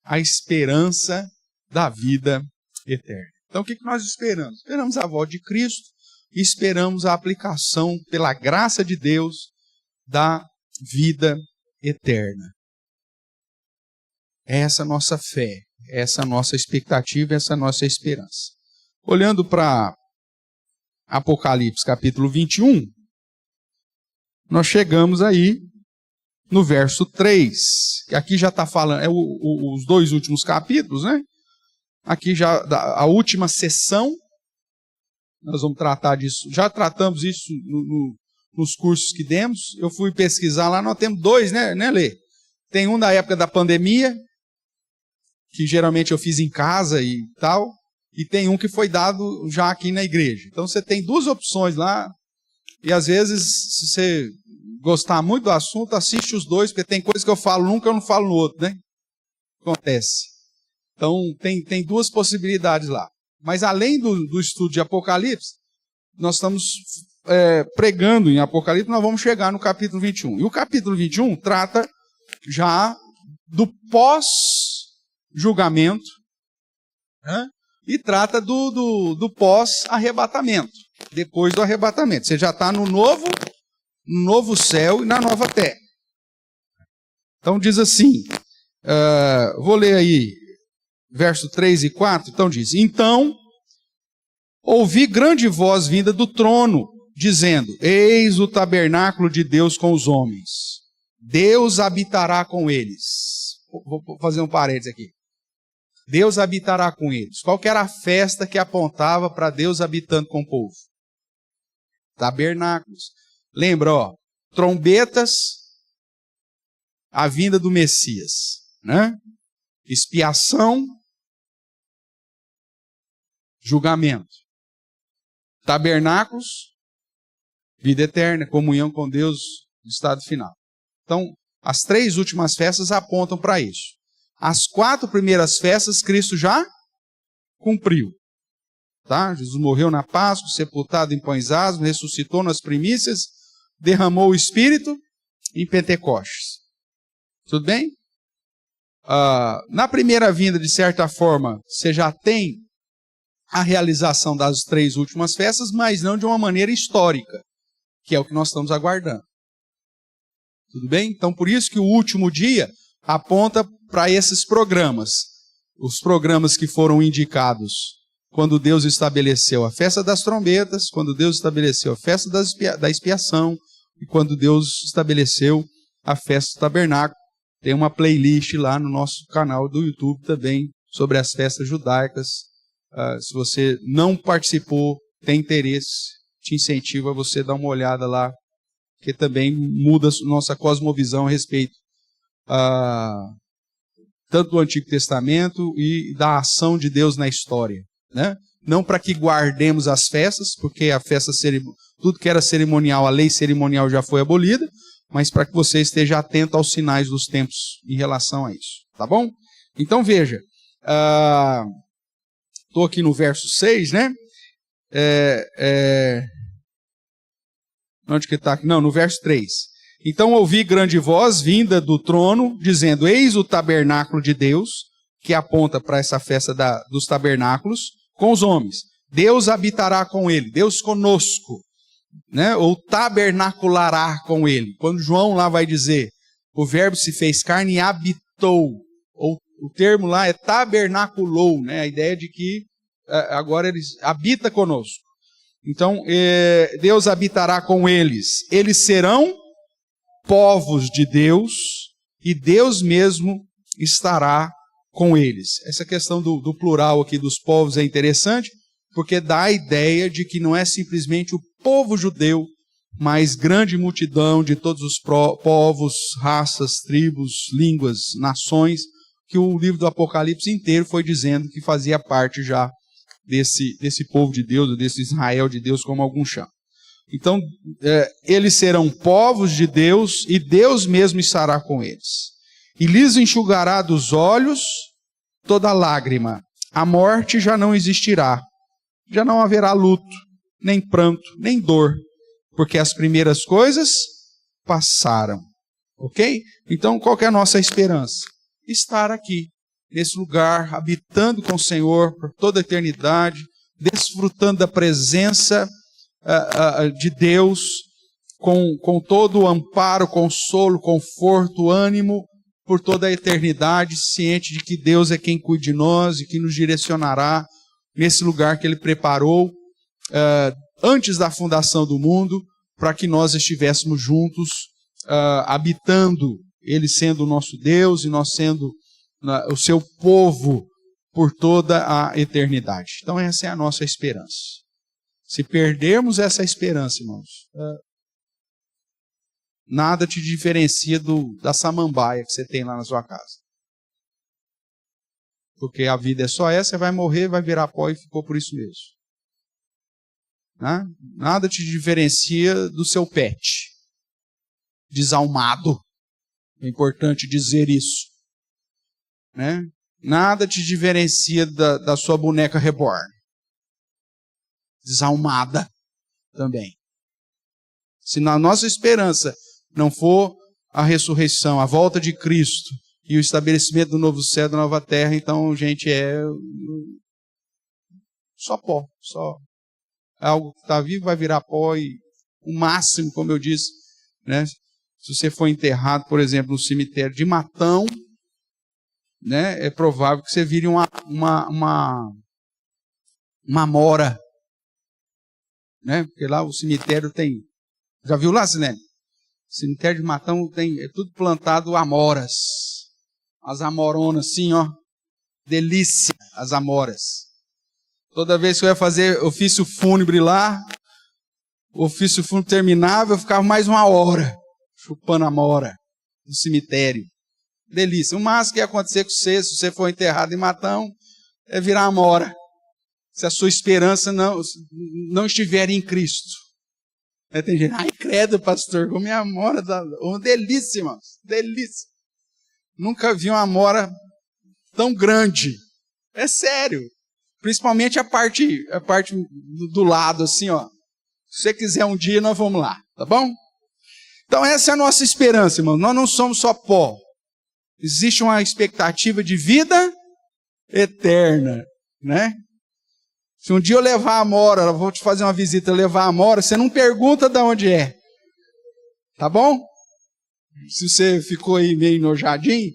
A esperança da vida eterna. Então o que nós esperamos? Esperamos a volta de Cristo e esperamos a aplicação pela graça de Deus da vida eterna. Essa é a nossa fé, essa é a nossa expectativa, essa é a nossa esperança. Olhando para Apocalipse capítulo 21, nós chegamos aí no verso 3, que aqui já está falando, os dois últimos capítulos, né? Aqui já a última sessão, nós vamos tratar disso, já tratamos isso nos cursos que demos, eu fui pesquisar lá, nós temos dois, né Lê? Tem um da época da pandemia, que geralmente eu fiz em casa e tal, e tem um que foi dado já aqui na igreja. Então você tem duas opções lá, e às vezes, se você gostar muito do assunto, assiste os dois, porque tem coisa que eu falo num que eu não falo no outro, né? Acontece. Então tem duas possibilidades lá. Mas além do estudo de Apocalipse, nós estamos pregando em Apocalipse, nós vamos chegar no capítulo 21. E o capítulo 21 trata já do pós-julgamento, né? E trata do pós-arrebatamento, depois do arrebatamento. Você já está no novo céu e na nova terra. Então diz assim, vou ler aí, verso 3 e 4, então diz, então ouvi grande voz vinda do trono, dizendo, eis o tabernáculo de Deus com os homens, Deus habitará com eles. Vou fazer um parênteses aqui. Deus habitará com eles. Qual que era a festa que apontava para Deus habitando com o povo? Tabernáculos. Lembra, trombetas, a vinda do Messias, né? Expiação, julgamento. Tabernáculos, vida eterna, comunhão com Deus no estado final. Então, as três últimas festas apontam para isso. As 4 primeiras festas, Cristo já cumpriu. Tá? Jesus morreu na Páscoa, sepultado em pães asmos, ressuscitou nas primícias, derramou o Espírito em Pentecostes. Tudo bem? Na primeira vinda, de certa forma, você já tem a realização das 3 últimas festas, mas não de uma maneira histórica, que é o que nós estamos aguardando. Tudo bem? Então, por isso que o último dia aponta para esses programas. Os programas que foram indicados quando Deus estabeleceu a festa das trombetas, quando Deus estabeleceu a festa da expiação e quando Deus estabeleceu a festa do tabernáculo. Tem uma playlist lá no nosso canal do YouTube também sobre as festas judaicas. Se você não participou, tem interesse, te incentivo a você dar uma olhada lá, que também muda a nossa cosmovisão a respeito tanto do Antigo Testamento e da ação de Deus na história, né? Não para que guardemos as festas, porque a festa tudo que era cerimonial, a lei cerimonial já foi abolida, mas para que você esteja atento aos sinais dos tempos em relação a isso, tá bom? Então veja, estou aqui no verso 6, né? Onde que está aqui? Não, no verso 3. Então ouvi grande voz vinda do trono, dizendo, eis o tabernáculo de Deus, que aponta para essa festa dos tabernáculos, com os homens. Deus habitará com ele, Deus conosco, né? Ou tabernaculará com ele. Quando João lá vai dizer, o verbo se fez carne e habitou, ou o termo lá é tabernaculou, né? A ideia de que agora ele habita conosco. Então, Deus habitará com eles. Eles serão povos de Deus, e Deus mesmo estará com eles. Essa questão do plural aqui dos povos é interessante, porque dá a ideia de que não é simplesmente o povo judeu, mas grande multidão de todos os povos, raças, tribos, línguas, nações, que o livro do Apocalipse inteiro foi dizendo que fazia parte já desse povo de Deus, desse Israel de Deus, como alguns chamam. Então, eles serão povos de Deus e Deus mesmo estará com eles. E lhes enxugará dos olhos toda lágrima. A morte já não existirá. Já não haverá luto, nem pranto, nem dor, porque as primeiras coisas passaram. Ok? Então, qual que é a nossa esperança? Estar aqui, nesse lugar, habitando com o Senhor por toda a eternidade, desfrutando da presença de Deus, com todo o amparo, consolo, conforto, ânimo, por toda a eternidade, ciente de que Deus é quem cuida de nós e que nos direcionará nesse lugar que Ele preparou antes da fundação do mundo, para que nós estivéssemos juntos, habitando, Ele sendo o nosso Deus e nós sendo o seu povo por toda a eternidade. Então essa é a nossa esperança. Se perdermos essa esperança, irmãos, nada te diferencia da samambaia que você tem lá na sua casa. Porque a vida é só essa, você vai morrer, vai virar pó e ficou por isso mesmo. Né? Nada te diferencia do seu pet, desalmado. É importante dizer isso. Né? Nada te diferencia da sua boneca reborn. Desalmada também. Se na nossa esperança não for a ressurreição, a volta de Cristo e o estabelecimento do novo céu e da nova terra, então, gente, é só pó. Só algo que está vivo vai virar pó e o máximo, como eu disse, né? Se você for enterrado, por exemplo, no cemitério de Matão, né, é provável que você vire uma amora. Né? Porque lá o cemitério tem... Já viu lá, Silene? O cemitério de Matão é tudo plantado amoras. As amoronas, assim, ó. Delícia, as amoras. Toda vez que eu ia fazer ofício fúnebre lá, o ofício fúnebre terminava, eu ficava mais uma hora chupando amora no cemitério. Delícia. O máximo que ia acontecer com você, se você for enterrado em Matão, é virar amora. Se a sua esperança não estiver em Cristo. Tem gente, ai credo, pastor, como é a amora, uma delícia, irmãos, delícia. Nunca vi uma amora tão grande. É sério. Principalmente a parte do lado, assim, ó. Se você quiser um dia, nós vamos lá, tá bom? Então essa é a nossa esperança, irmãos. Nós não somos só pó. Existe uma expectativa de vida eterna, né? Se um dia eu levar a amora, eu vou te fazer uma visita, levar a amora, você não pergunta de onde é. Tá bom? Se você ficou aí meio enojadinho,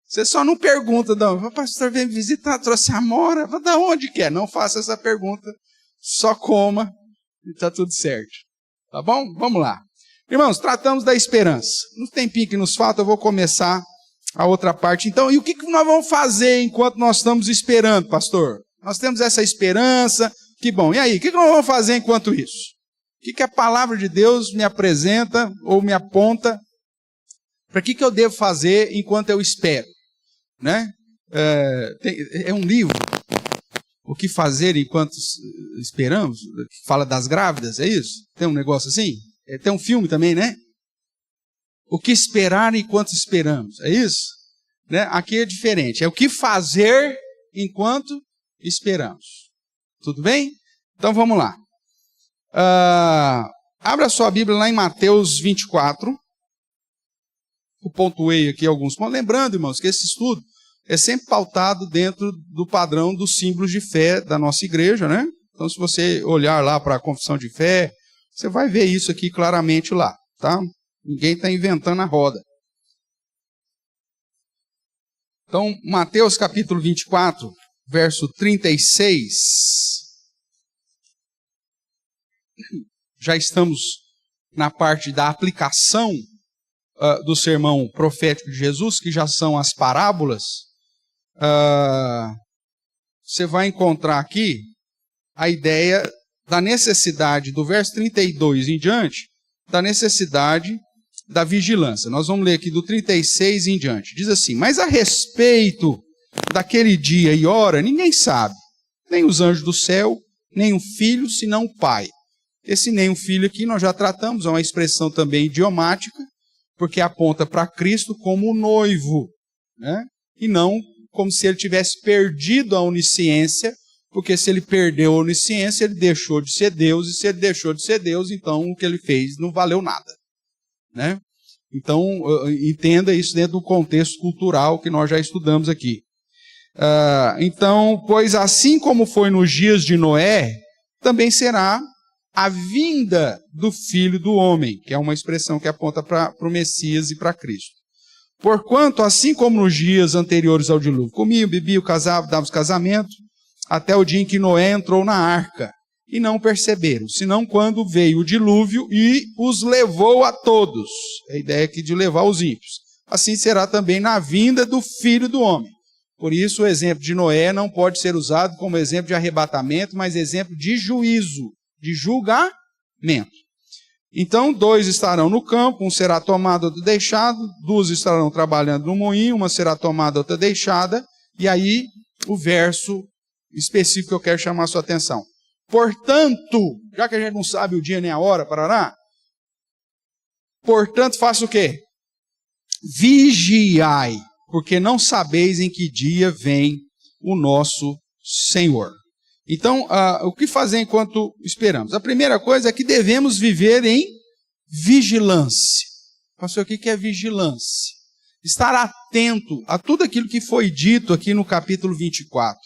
você só não pergunta de onde. O pastor veio me visitar, trouxe a amora, de onde que é? Não faça essa pergunta, só coma e tá tudo certo. Tá bom? Vamos lá. Irmãos, tratamos da esperança. No tempinho que nos falta, eu vou começar a outra parte. Então, e o que nós vamos fazer enquanto nós estamos esperando, pastor? Nós temos essa esperança, que bom. E aí, o que nós vamos fazer enquanto isso? O que a palavra de Deus me apresenta ou me aponta? Para que eu devo fazer enquanto eu espero? Né? É um livro, O que Fazer Enquanto Esperamos, que fala das grávidas, é isso? Tem um negócio assim? Tem um filme também, né? O que esperar enquanto esperamos, é isso? Né? Aqui é diferente, é o que fazer enquanto esperamos. Tudo bem? Então vamos lá. Abra sua Bíblia lá em Mateus 24. Eu pontuei aqui alguns pontos. Lembrando, irmãos, que esse estudo é sempre pautado dentro do padrão dos símbolos de fé da nossa igreja, né? Então, se você olhar lá para a confissão de fé, você vai ver isso aqui claramente lá, tá? Ninguém está inventando a roda. Então, Mateus capítulo 24, verso 36. Já estamos na parte da aplicação do sermão profético de Jesus, que já são as parábolas. você vai encontrar aqui a ideia da necessidade, do verso 32 em diante, da necessidade da vigilância. Nós vamos ler aqui do 36 em diante. Diz assim: mas a respeito daquele dia e hora, ninguém sabe, nem os anjos do céu, nem o filho, senão o Pai. Esse nem o filho aqui nós já tratamos, é uma expressão também idiomática, porque aponta para Cristo como o noivo, né? E não como se ele tivesse perdido a onisciência, porque se ele perdeu a onisciência, ele deixou de ser Deus, e se ele deixou de ser Deus, então o que ele fez não valeu nada, né? Então, entenda isso dentro do contexto cultural que nós já estudamos aqui. Então, pois assim como foi nos dias de Noé, também será a vinda do Filho do Homem, que é uma expressão que aponta para o Messias e para Cristo. Porquanto, assim como nos dias anteriores ao dilúvio, comiam, bebiam, casavam, davam os casamentos, até o dia em que Noé entrou na arca, e não perceberam, senão quando veio o dilúvio e os levou a todos. A ideia aqui de levar os ímpios. Assim será também na vinda do Filho do Homem. Por isso o exemplo de Noé não pode ser usado como exemplo de arrebatamento, mas exemplo de juízo, de julgamento. Então 2 estarão no campo, um será tomado, outro deixado, 2 estarão trabalhando no moinho, uma será tomada, outra deixada, e aí o verso específico que eu quero chamar a sua atenção. Portanto, já que a gente não sabe o dia nem a hora, parará, portanto faça o quê? Vigiai, porque não sabeis em que dia vem o nosso Senhor. Então, o que fazer enquanto esperamos? A primeira coisa é que devemos viver em vigilância. Pastor, o que é vigilância? Estar atento a tudo aquilo que foi dito aqui no capítulo 24.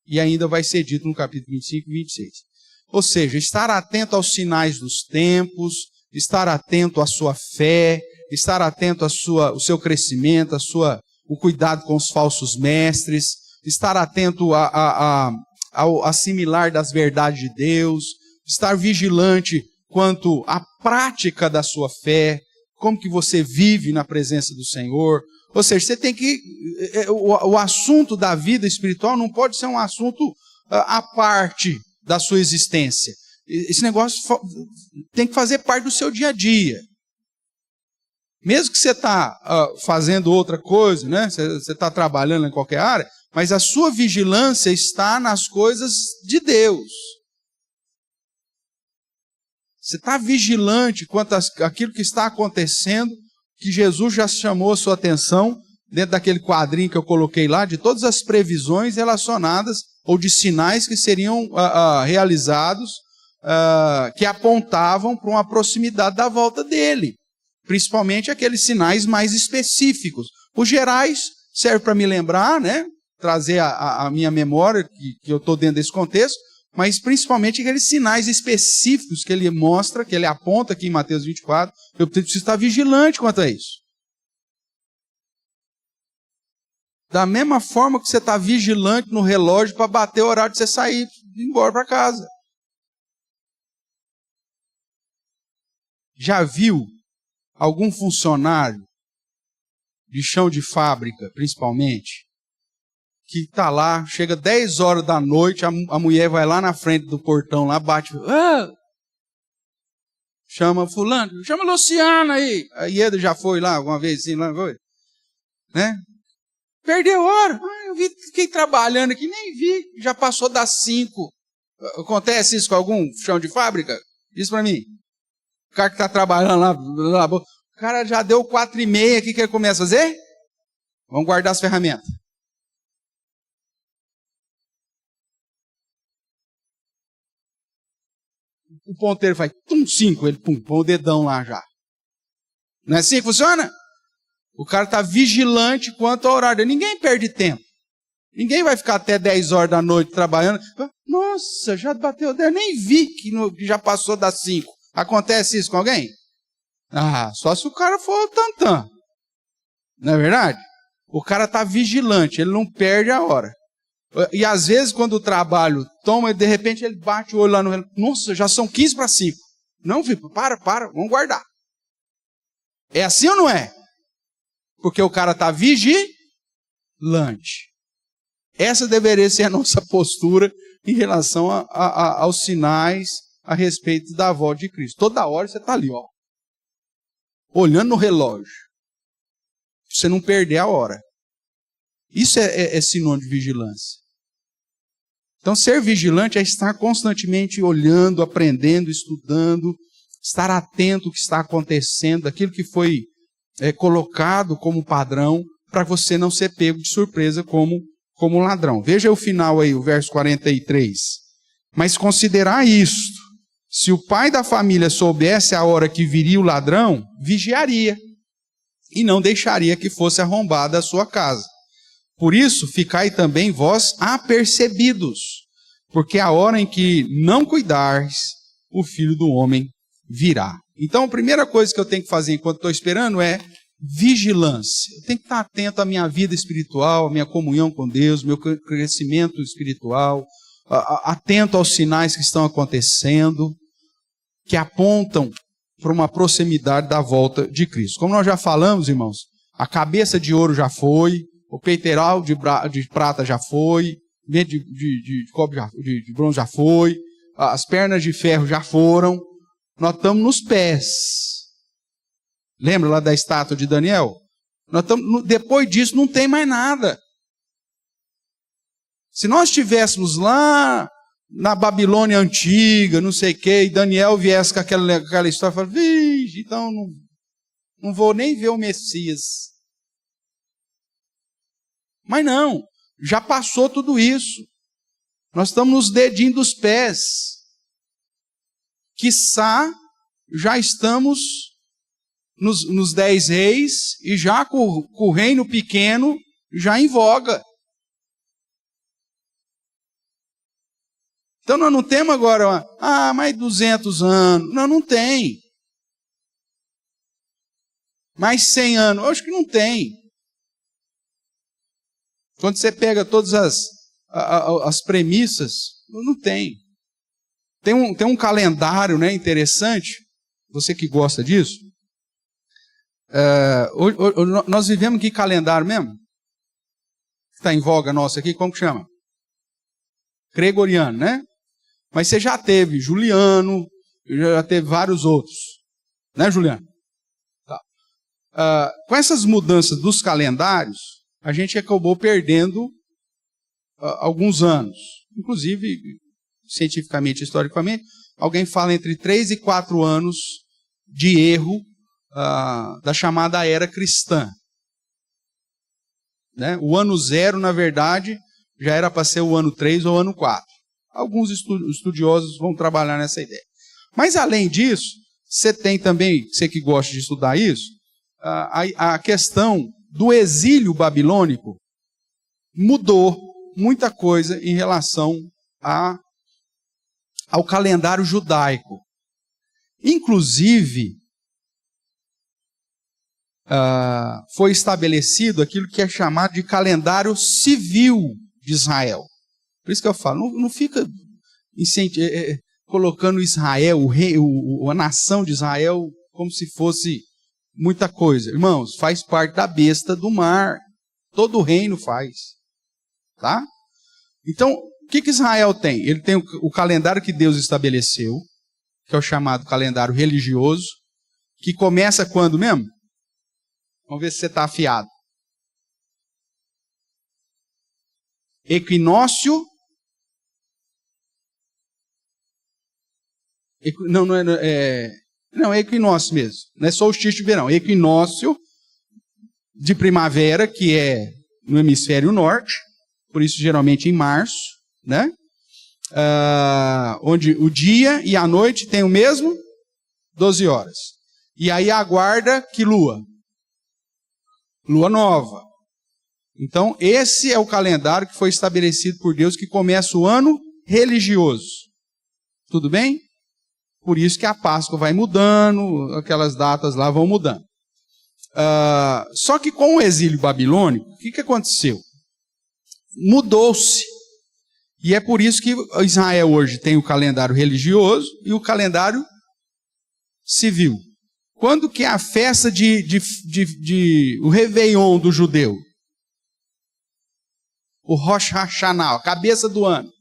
E ainda vai ser dito no capítulo 25 e 26. Ou seja, estar atento aos sinais dos tempos, estar atento à sua fé, estar atento ao seu crescimento, o cuidado com os falsos mestres, estar atento ao assimilar das verdades de Deus, estar vigilante quanto à prática da sua fé, como que você vive na presença do Senhor. Ou seja, você tem que... O assunto da vida espiritual não pode ser um assunto à parte da sua existência. Esse negócio tem que fazer parte do seu dia a dia. Mesmo que você está fazendo outra coisa, né? Você está trabalhando em qualquer área, mas a sua vigilância está nas coisas de Deus. Você está vigilante quanto àquilo que está acontecendo, que Jesus já chamou a sua atenção, dentro daquele quadrinho que eu coloquei lá, de todas as previsões relacionadas, ou de sinais que seriam realizados, que apontavam para uma proximidade da volta dele. Principalmente aqueles sinais mais específicos. Os gerais servem para me lembrar, né? Trazer a minha memória, que eu estou dentro desse contexto, mas principalmente aqueles sinais específicos que ele mostra, que ele aponta aqui em Mateus 24, eu preciso estar vigilante quanto a isso. Da mesma forma que você está vigilante no relógio para bater o horário de você sair e ir embora para casa. Já viu algum funcionário de chão de fábrica, principalmente, que está lá, chega 10 horas da noite, a mulher vai lá na frente do portão, lá bate, chama fulano, chama Luciana aí. A Ieda já foi lá alguma vez, assim, lá foi, né? Perdeu hora. Eu fiquei trabalhando aqui, nem vi, já passou das 5. Acontece isso com algum chão de fábrica? Diz para mim. O cara que está trabalhando lá, o cara já deu 4h30, o que ele começa a fazer? Vamos guardar as ferramentas. O ponteiro faz 5, ele põe o dedão lá já. Não é assim que funciona? O cara está vigilante quanto ao horário. Ninguém perde tempo. Ninguém vai ficar até 10 horas da noite trabalhando. Nossa, já bateu 10, nem vi que já passou das 5. Acontece isso com alguém? Só se o cara for tantã. Não é verdade? O cara está vigilante, ele não perde a hora. E às vezes quando o trabalho toma, de repente ele bate o olho lá no relógio. Nossa, já são 15 para 5. Não, filho, para, vamos guardar. É assim ou não é? Porque o cara está vigilante. Essa deveria ser a nossa postura em relação aos sinais a respeito da volta de Cristo. Toda hora você está ali, ó, olhando no relógio, pra você não perder a hora. Isso é sinônimo de vigilância. Então, ser vigilante é estar constantemente olhando, aprendendo, estudando, estar atento ao que está acontecendo, aquilo que foi colocado como padrão, para você não ser pego de surpresa como ladrão. Veja o final aí, o verso 43. Mas considerar isto: se o pai da família soubesse a hora que viria o ladrão, vigiaria, e não deixaria que fosse arrombada a sua casa. Por isso, ficai também vós apercebidos, porque a hora em que não cuidares, o Filho do Homem virá. Então, a primeira coisa que eu tenho que fazer enquanto estou esperando é vigilância. Eu tenho que estar atento à minha vida espiritual, à minha comunhão com Deus, meu crescimento espiritual, atento aos sinais que estão acontecendo, que apontam para uma proximidade da volta de Cristo. Como nós já falamos, irmãos, a cabeça de ouro já foi, o peitoral de prata já foi, de cobre de bronze já foi, as pernas de ferro já foram, nós estamos nos pés. Lembra lá da estátua de Daniel? Depois disso não tem mais nada. Se nós estivéssemos lá na Babilônia antiga, não sei o quê, e Daniel viesse com aquela história, fala, vixe, então não vou nem ver o Messias. Mas não, já passou tudo isso. Nós estamos nos dedinhos dos pés. Quiçá, já estamos nos 10 reis, e já com o reino pequeno, já em voga. Então nós não temos agora, mais 200 anos. Não tem. Mais 100 anos, eu acho que não tem. Quando você pega todas as premissas, não tem. Tem um calendário, né, interessante, você que gosta disso. Nós vivemos que calendário mesmo? Está em voga nossa aqui, como que chama? Gregoriano, né? Mas você já teve Juliano, já teve vários outros. Né, Juliano? Tá. Com essas mudanças dos calendários, a gente acabou perdendo alguns anos. Inclusive, cientificamente, historicamente, alguém fala entre 3 e 4 anos de erro da chamada era cristã. Né? O ano 0, na verdade, já era para ser o ano 3 ou o ano 4. Alguns estudiosos vão trabalhar nessa ideia. Mas, além disso, você tem também, você que gosta de estudar isso, a questão do exílio babilônico mudou muita coisa em relação ao calendário judaico. Inclusive, foi estabelecido aquilo que é chamado de calendário civil de Israel. Por isso que eu falo, não fica colocando Israel, a nação de Israel, como se fosse muita coisa. Irmãos, faz parte da besta do mar. Todo o reino faz. Tá? Então, o que Israel tem? Ele tem o calendário que Deus estabeleceu, que é o chamado calendário religioso, que começa quando mesmo? Vamos ver se você está afiado. Equinócio. Não, é equinócio mesmo. Não é solstício de verão. Equinócio de primavera, que é no hemisfério norte, por isso geralmente em março, né? Onde o dia e a noite tem o mesmo 12 horas. E aí aguarda que lua? Lua nova. Então, esse é o calendário que foi estabelecido por Deus, que começa o ano religioso. Tudo bem? Por isso que a Páscoa vai mudando, aquelas datas lá vão mudando. Só que com o exílio babilônico, o que aconteceu? Mudou-se. E é por isso que Israel hoje tem o calendário religioso e o calendário civil. Quando que é a festa o Réveillon do judeu? O Rosh Hashanah, a cabeça do ano.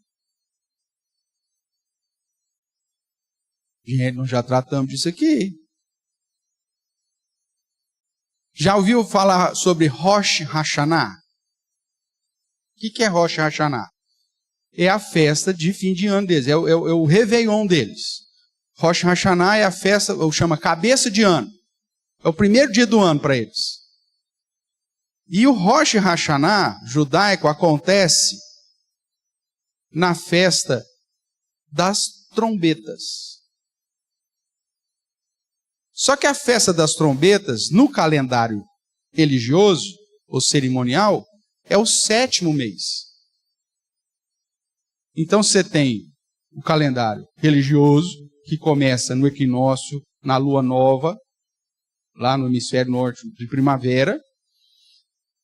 Gente, nós já tratamos disso aqui. Já ouviu falar sobre Rosh Hashanah? O que é Rosh Hashanah? É a festa de fim de ano deles, é o Réveillon deles. Rosh Hashanah é a festa, ou chama cabeça de ano. É o primeiro dia do ano para eles. E o Rosh Hashanah judaico acontece na festa das trombetas. Só que a festa das trombetas, no calendário religioso ou cerimonial, é o 7º mês. Então você tem o calendário religioso, que começa no equinócio, na lua nova, lá no hemisfério norte de primavera.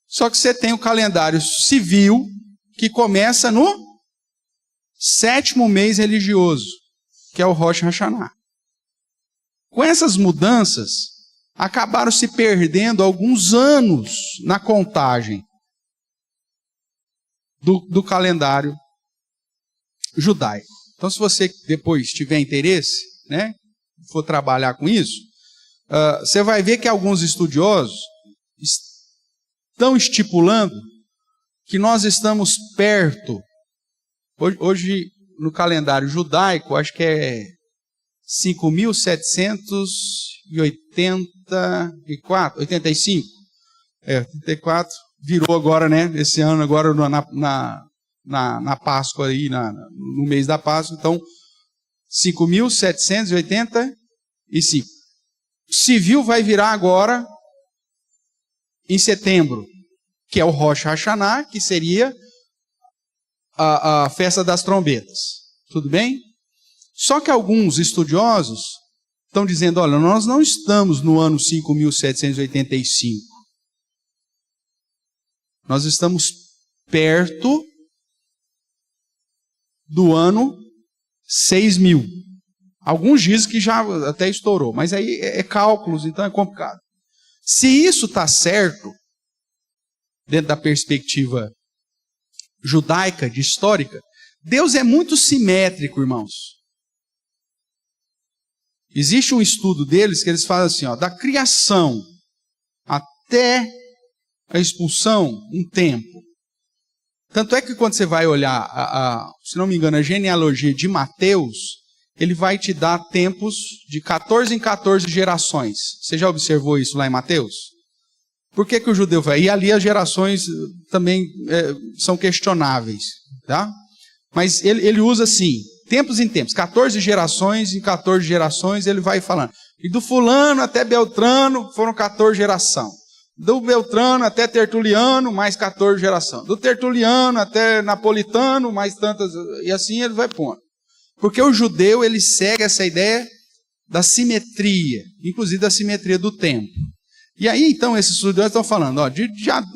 Só que você tem o calendário civil, que começa no 7º mês religioso, que é o Rosh Hashanah. Com essas mudanças, acabaram se perdendo alguns anos na contagem do calendário judaico. Então, se você depois tiver interesse, né, for trabalhar com isso, você vai ver que alguns estudiosos estão estipulando que nós estamos perto, hoje no calendário judaico, acho que é 5.784, 85. 84, virou agora, né? Esse ano, agora na Páscoa, aí, no mês da Páscoa. Então, 5.785. Civil vai virar agora em setembro, que é o Rosh Hashanah, que seria a festa das trombetas. Tudo bem? Só que alguns estudiosos estão dizendo, olha, nós não estamos no ano 5.785. Nós estamos perto do ano 6.000. Alguns dizem que já até estourou, mas aí é cálculos, então é complicado. Se isso está certo, dentro da perspectiva judaica, de histórica, Deus é muito simétrico, irmãos. Existe um estudo deles que eles falam assim, ó, da criação até a expulsão, um tempo. Tanto é que quando você vai olhar, se não me engano, a genealogia de Mateus, ele vai te dar tempos de 14 em 14 gerações. Você já observou isso lá em Mateus? Por que o judeu vai? E ali as gerações também são questionáveis, tá? Mas ele usa assim, tempos em tempos, 14 gerações em 14 gerações, ele vai falando. E do fulano até Beltrano foram 14 gerações. Do Beltrano até Tertuliano, mais 14 gerações. Do Tertuliano até Napolitano, mais tantas. E assim ele vai pondo. Porque o judeu, ele segue essa ideia da simetria, inclusive da simetria do tempo. E aí, então, esses estudiosos estão falando, ó,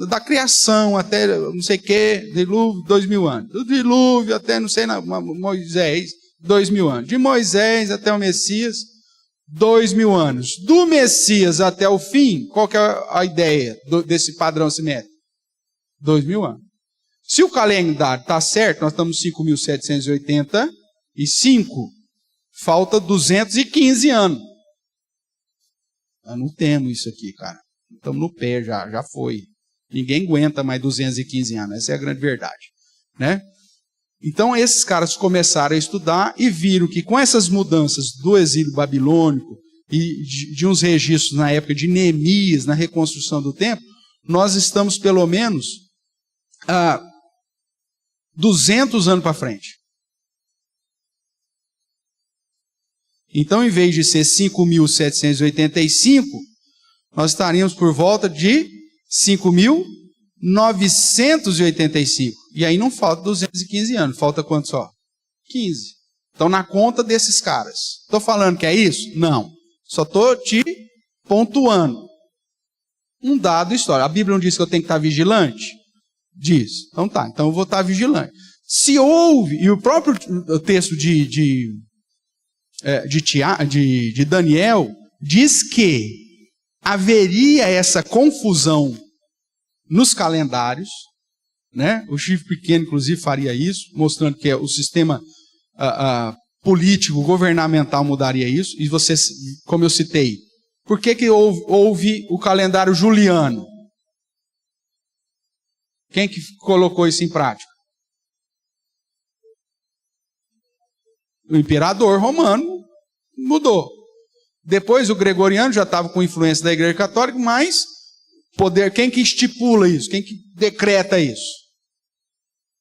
da criação até não sei o que, dilúvio, 2.000 anos. Do dilúvio até, não sei, Moisés, 2.000 anos. De Moisés até o Messias, 2.000 anos. Do Messias até o fim, qual que é a ideia desse padrão simétrico? 2.000 anos. Se o calendário está certo, nós estamos em 5.785, falta 215 anos. Nós não temos isso aqui, cara. Estamos no pé já foi. Ninguém aguenta mais 215 anos, essa é a grande verdade, né? Então esses caras começaram a estudar e viram que com essas mudanças do exílio babilônico e de uns registros na época de Neemias, na reconstrução do templo, nós estamos pelo menos 200 anos para frente. Então, em vez de ser 5.785, nós estaríamos por volta de 5.985. E aí não falta 215 anos. Falta quanto só? 15. Então, na conta desses caras. Estou falando que é isso? Não. Só estou te pontuando um dado histórico. A Bíblia não diz que eu tenho que estar vigilante? Diz. Então tá. Então eu vou estar vigilante. Se houve, e o próprio texto de Daniel diz que haveria essa confusão nos calendários, né? O chifre pequeno, inclusive, faria isso, mostrando que o sistema político, governamental mudaria isso. E você, como eu citei, por que houve o calendário juliano? Quem que colocou isso em prática? O imperador romano mudou. Depois o gregoriano já estava com influência da Igreja Católica, mas poder, quem que estipula isso? Quem que decreta isso?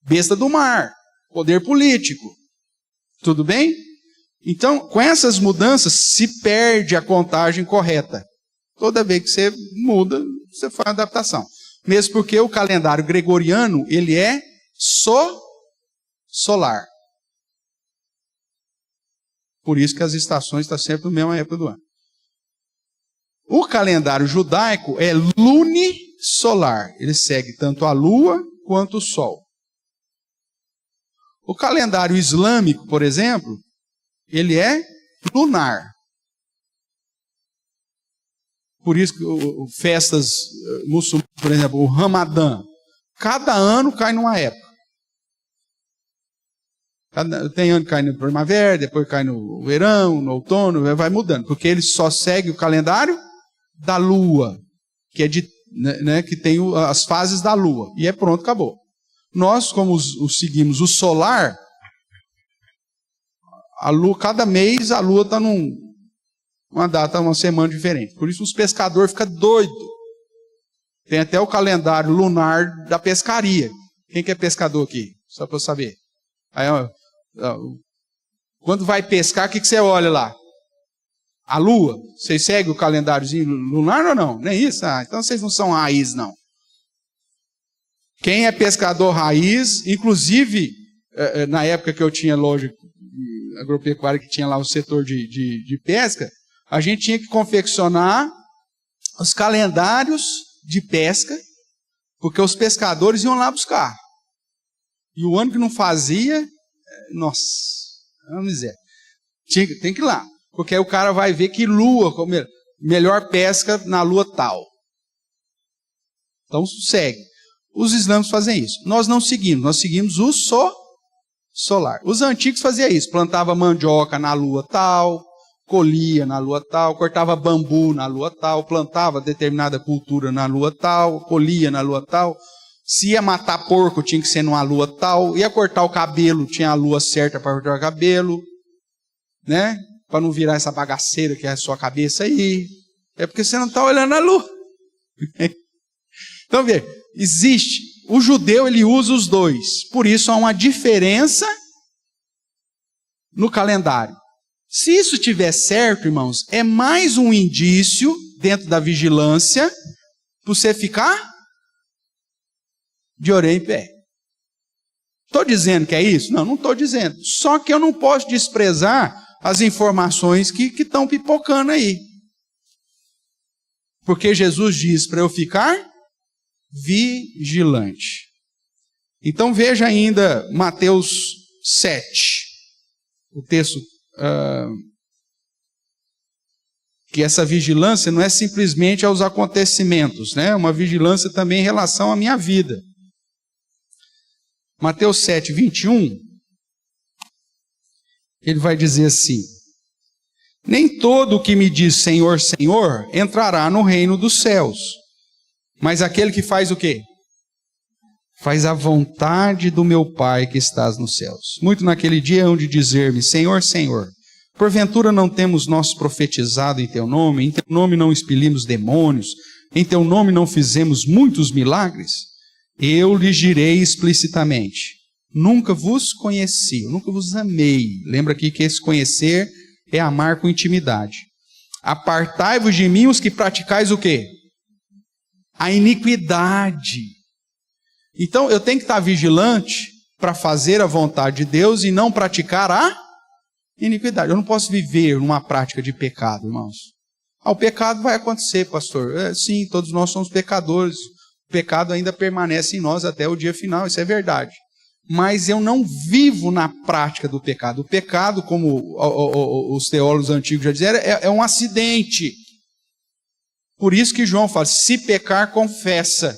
Besta do mar, poder político. Tudo bem? Então, com essas mudanças, se perde a contagem correta. Toda vez que você muda, você faz adaptação. Mesmo porque o calendário gregoriano, ele é solar. Por isso que as estações estão sempre na mesma época do ano. O calendário judaico é lunisolar. Ele segue tanto a lua quanto o sol. O calendário islâmico, por exemplo, ele é lunar. Por isso que festas muçulmanas, por exemplo, o Ramadã, cada ano cai numa época. Tem ano que cai na primavera, depois cai no verão, no outono, vai mudando, porque ele só segue o calendário da lua, que é que tem as fases da lua, e é pronto, acabou. Nós, como seguimos o solar, a lua, cada mês a lua está numa data, uma semana diferente. Por isso os pescadores ficam doidos. Tem até o calendário lunar da pescaria. Quem que é pescador aqui? Só para eu saber. Aí, quando vai pescar, o que você olha lá? A lua? Vocês seguem o calendáriozinho lunar ou não? Nem isso? Então vocês não são raiz, não. Quem é pescador raiz, inclusive, na época que eu tinha loja agropecuária, que tinha lá o setor de pesca, a gente tinha que confeccionar os calendários de pesca, porque os pescadores iam lá buscar. E o ano que não fazia, nossa, é uma miséria. Tem que ir lá, porque aí o cara vai ver que lua, melhor pesca na lua tal. Então segue. Os islâmicos fazem isso. Nós não seguimos, nós seguimos o solar. Os antigos faziam isso, plantava mandioca na lua tal, colhia na lua tal, cortava bambu na lua tal, plantava determinada cultura na lua tal, colhia na lua tal. Se ia matar porco, tinha que ser numa lua tal. Ia cortar o cabelo, tinha a lua certa para cortar o cabelo, né? Para não virar essa bagaceira que é a sua cabeça aí. É porque você não está olhando a lua. Então, vê, existe. O judeu, ele usa os dois. Por isso, há uma diferença no calendário. Se isso estiver certo, irmãos, é mais um indício dentro da vigilância para você ficar de orelha em pé. Estou dizendo que é isso? Não, não estou dizendo. Só que eu não posso desprezar as informações que estão pipocando aí. Porque Jesus diz para eu ficar vigilante. Então veja ainda Mateus 7. O texto que essa vigilância não é simplesmente aos acontecimentos, né? Uma vigilância também em relação à minha vida. Mateus 7, 21, ele vai dizer assim: nem todo o que me diz Senhor, Senhor, entrará no reino dos céus, mas aquele que faz o quê? Faz a vontade do meu Pai que estás nos céus. Muito naquele dia hão de dizer-me, Senhor, Senhor, porventura não temos nós profetizado em teu nome? Em teu nome não expelimos demônios? Em teu nome não fizemos muitos milagres? Eu lhes direi explicitamente, nunca vos conheci, nunca vos amei. Lembra aqui que esse conhecer é amar com intimidade. Apartai-vos de mim os que praticais o quê? A iniquidade. Então eu tenho que estar vigilante para fazer a vontade de Deus e não praticar a iniquidade. Eu não posso viver numa prática de pecado, irmãos. O pecado vai acontecer, pastor. Sim, todos nós somos pecadores. O pecado ainda permanece em nós até o dia final, isso é verdade. Mas eu não vivo na prática do pecado. O pecado, como os teólogos antigos já disseram, é um acidente. Por isso que João fala, se pecar, confessa.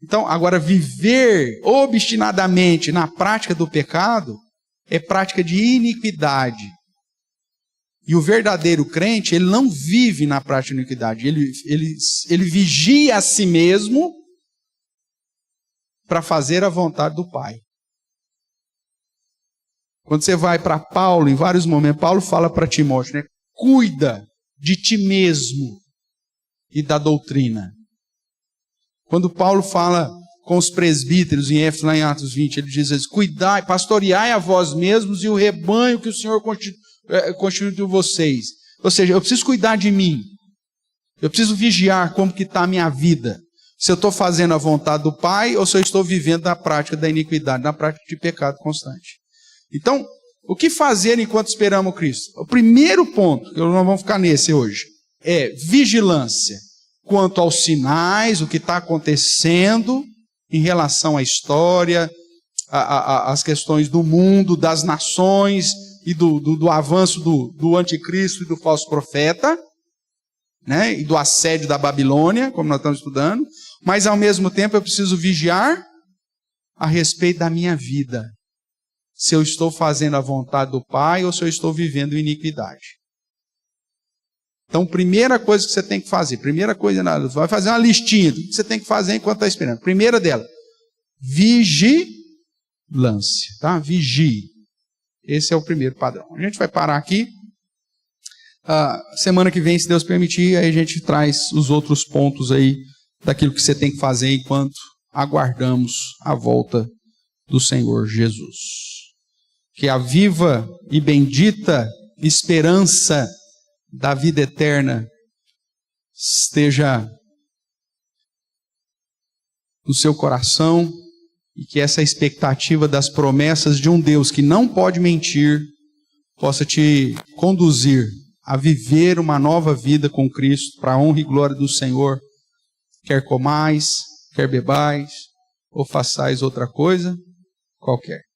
Então, agora, viver obstinadamente na prática do pecado é prática de iniquidade. E o verdadeiro crente, ele não vive na prática de iniquidade. Ele vigia a si mesmo para fazer a vontade do Pai. Quando você vai para Paulo, em vários momentos, Paulo fala para Timóteo, né? Cuida de ti mesmo e da doutrina. Quando Paulo fala com os presbíteros em Éfeso, lá em Atos 20, ele diz assim, cuidai, pastoreai a vós mesmos e o rebanho que o Senhor constituiu vocês. Ou seja, eu preciso cuidar de mim. Eu preciso vigiar como que está a minha vida. Se eu estou fazendo a vontade do Pai ou se eu estou vivendo na prática da iniquidade, na prática de pecado constante. Então, o que fazer enquanto esperamos Cristo? O primeiro ponto, que nós vamos ficar nesse hoje, é vigilância quanto aos sinais, o que está acontecendo em relação à história, às questões do mundo, das nações e do avanço do anticristo e do falso profeta, né? E do assédio da Babilônia, como nós estamos estudando, mas ao mesmo tempo eu preciso vigiar a respeito da minha vida. Se eu estou fazendo a vontade do Pai ou se eu estou vivendo iniquidade. Então, primeira coisa que você tem que fazer, vai fazer uma listinha do que você tem que fazer enquanto está esperando. Primeira dela, vigilância, tá? Vigie. Esse é o primeiro padrão. A gente vai parar aqui. Semana que vem, se Deus permitir, aí a gente traz os outros pontos aí daquilo que você tem que fazer enquanto aguardamos a volta do Senhor Jesus. Que a viva e bendita esperança da vida eterna esteja no seu coração e que essa expectativa das promessas de um Deus que não pode mentir possa te conduzir a viver uma nova vida com Cristo para a honra e glória do Senhor. Quer comais, quer bebais ou façais outra coisa qualquer.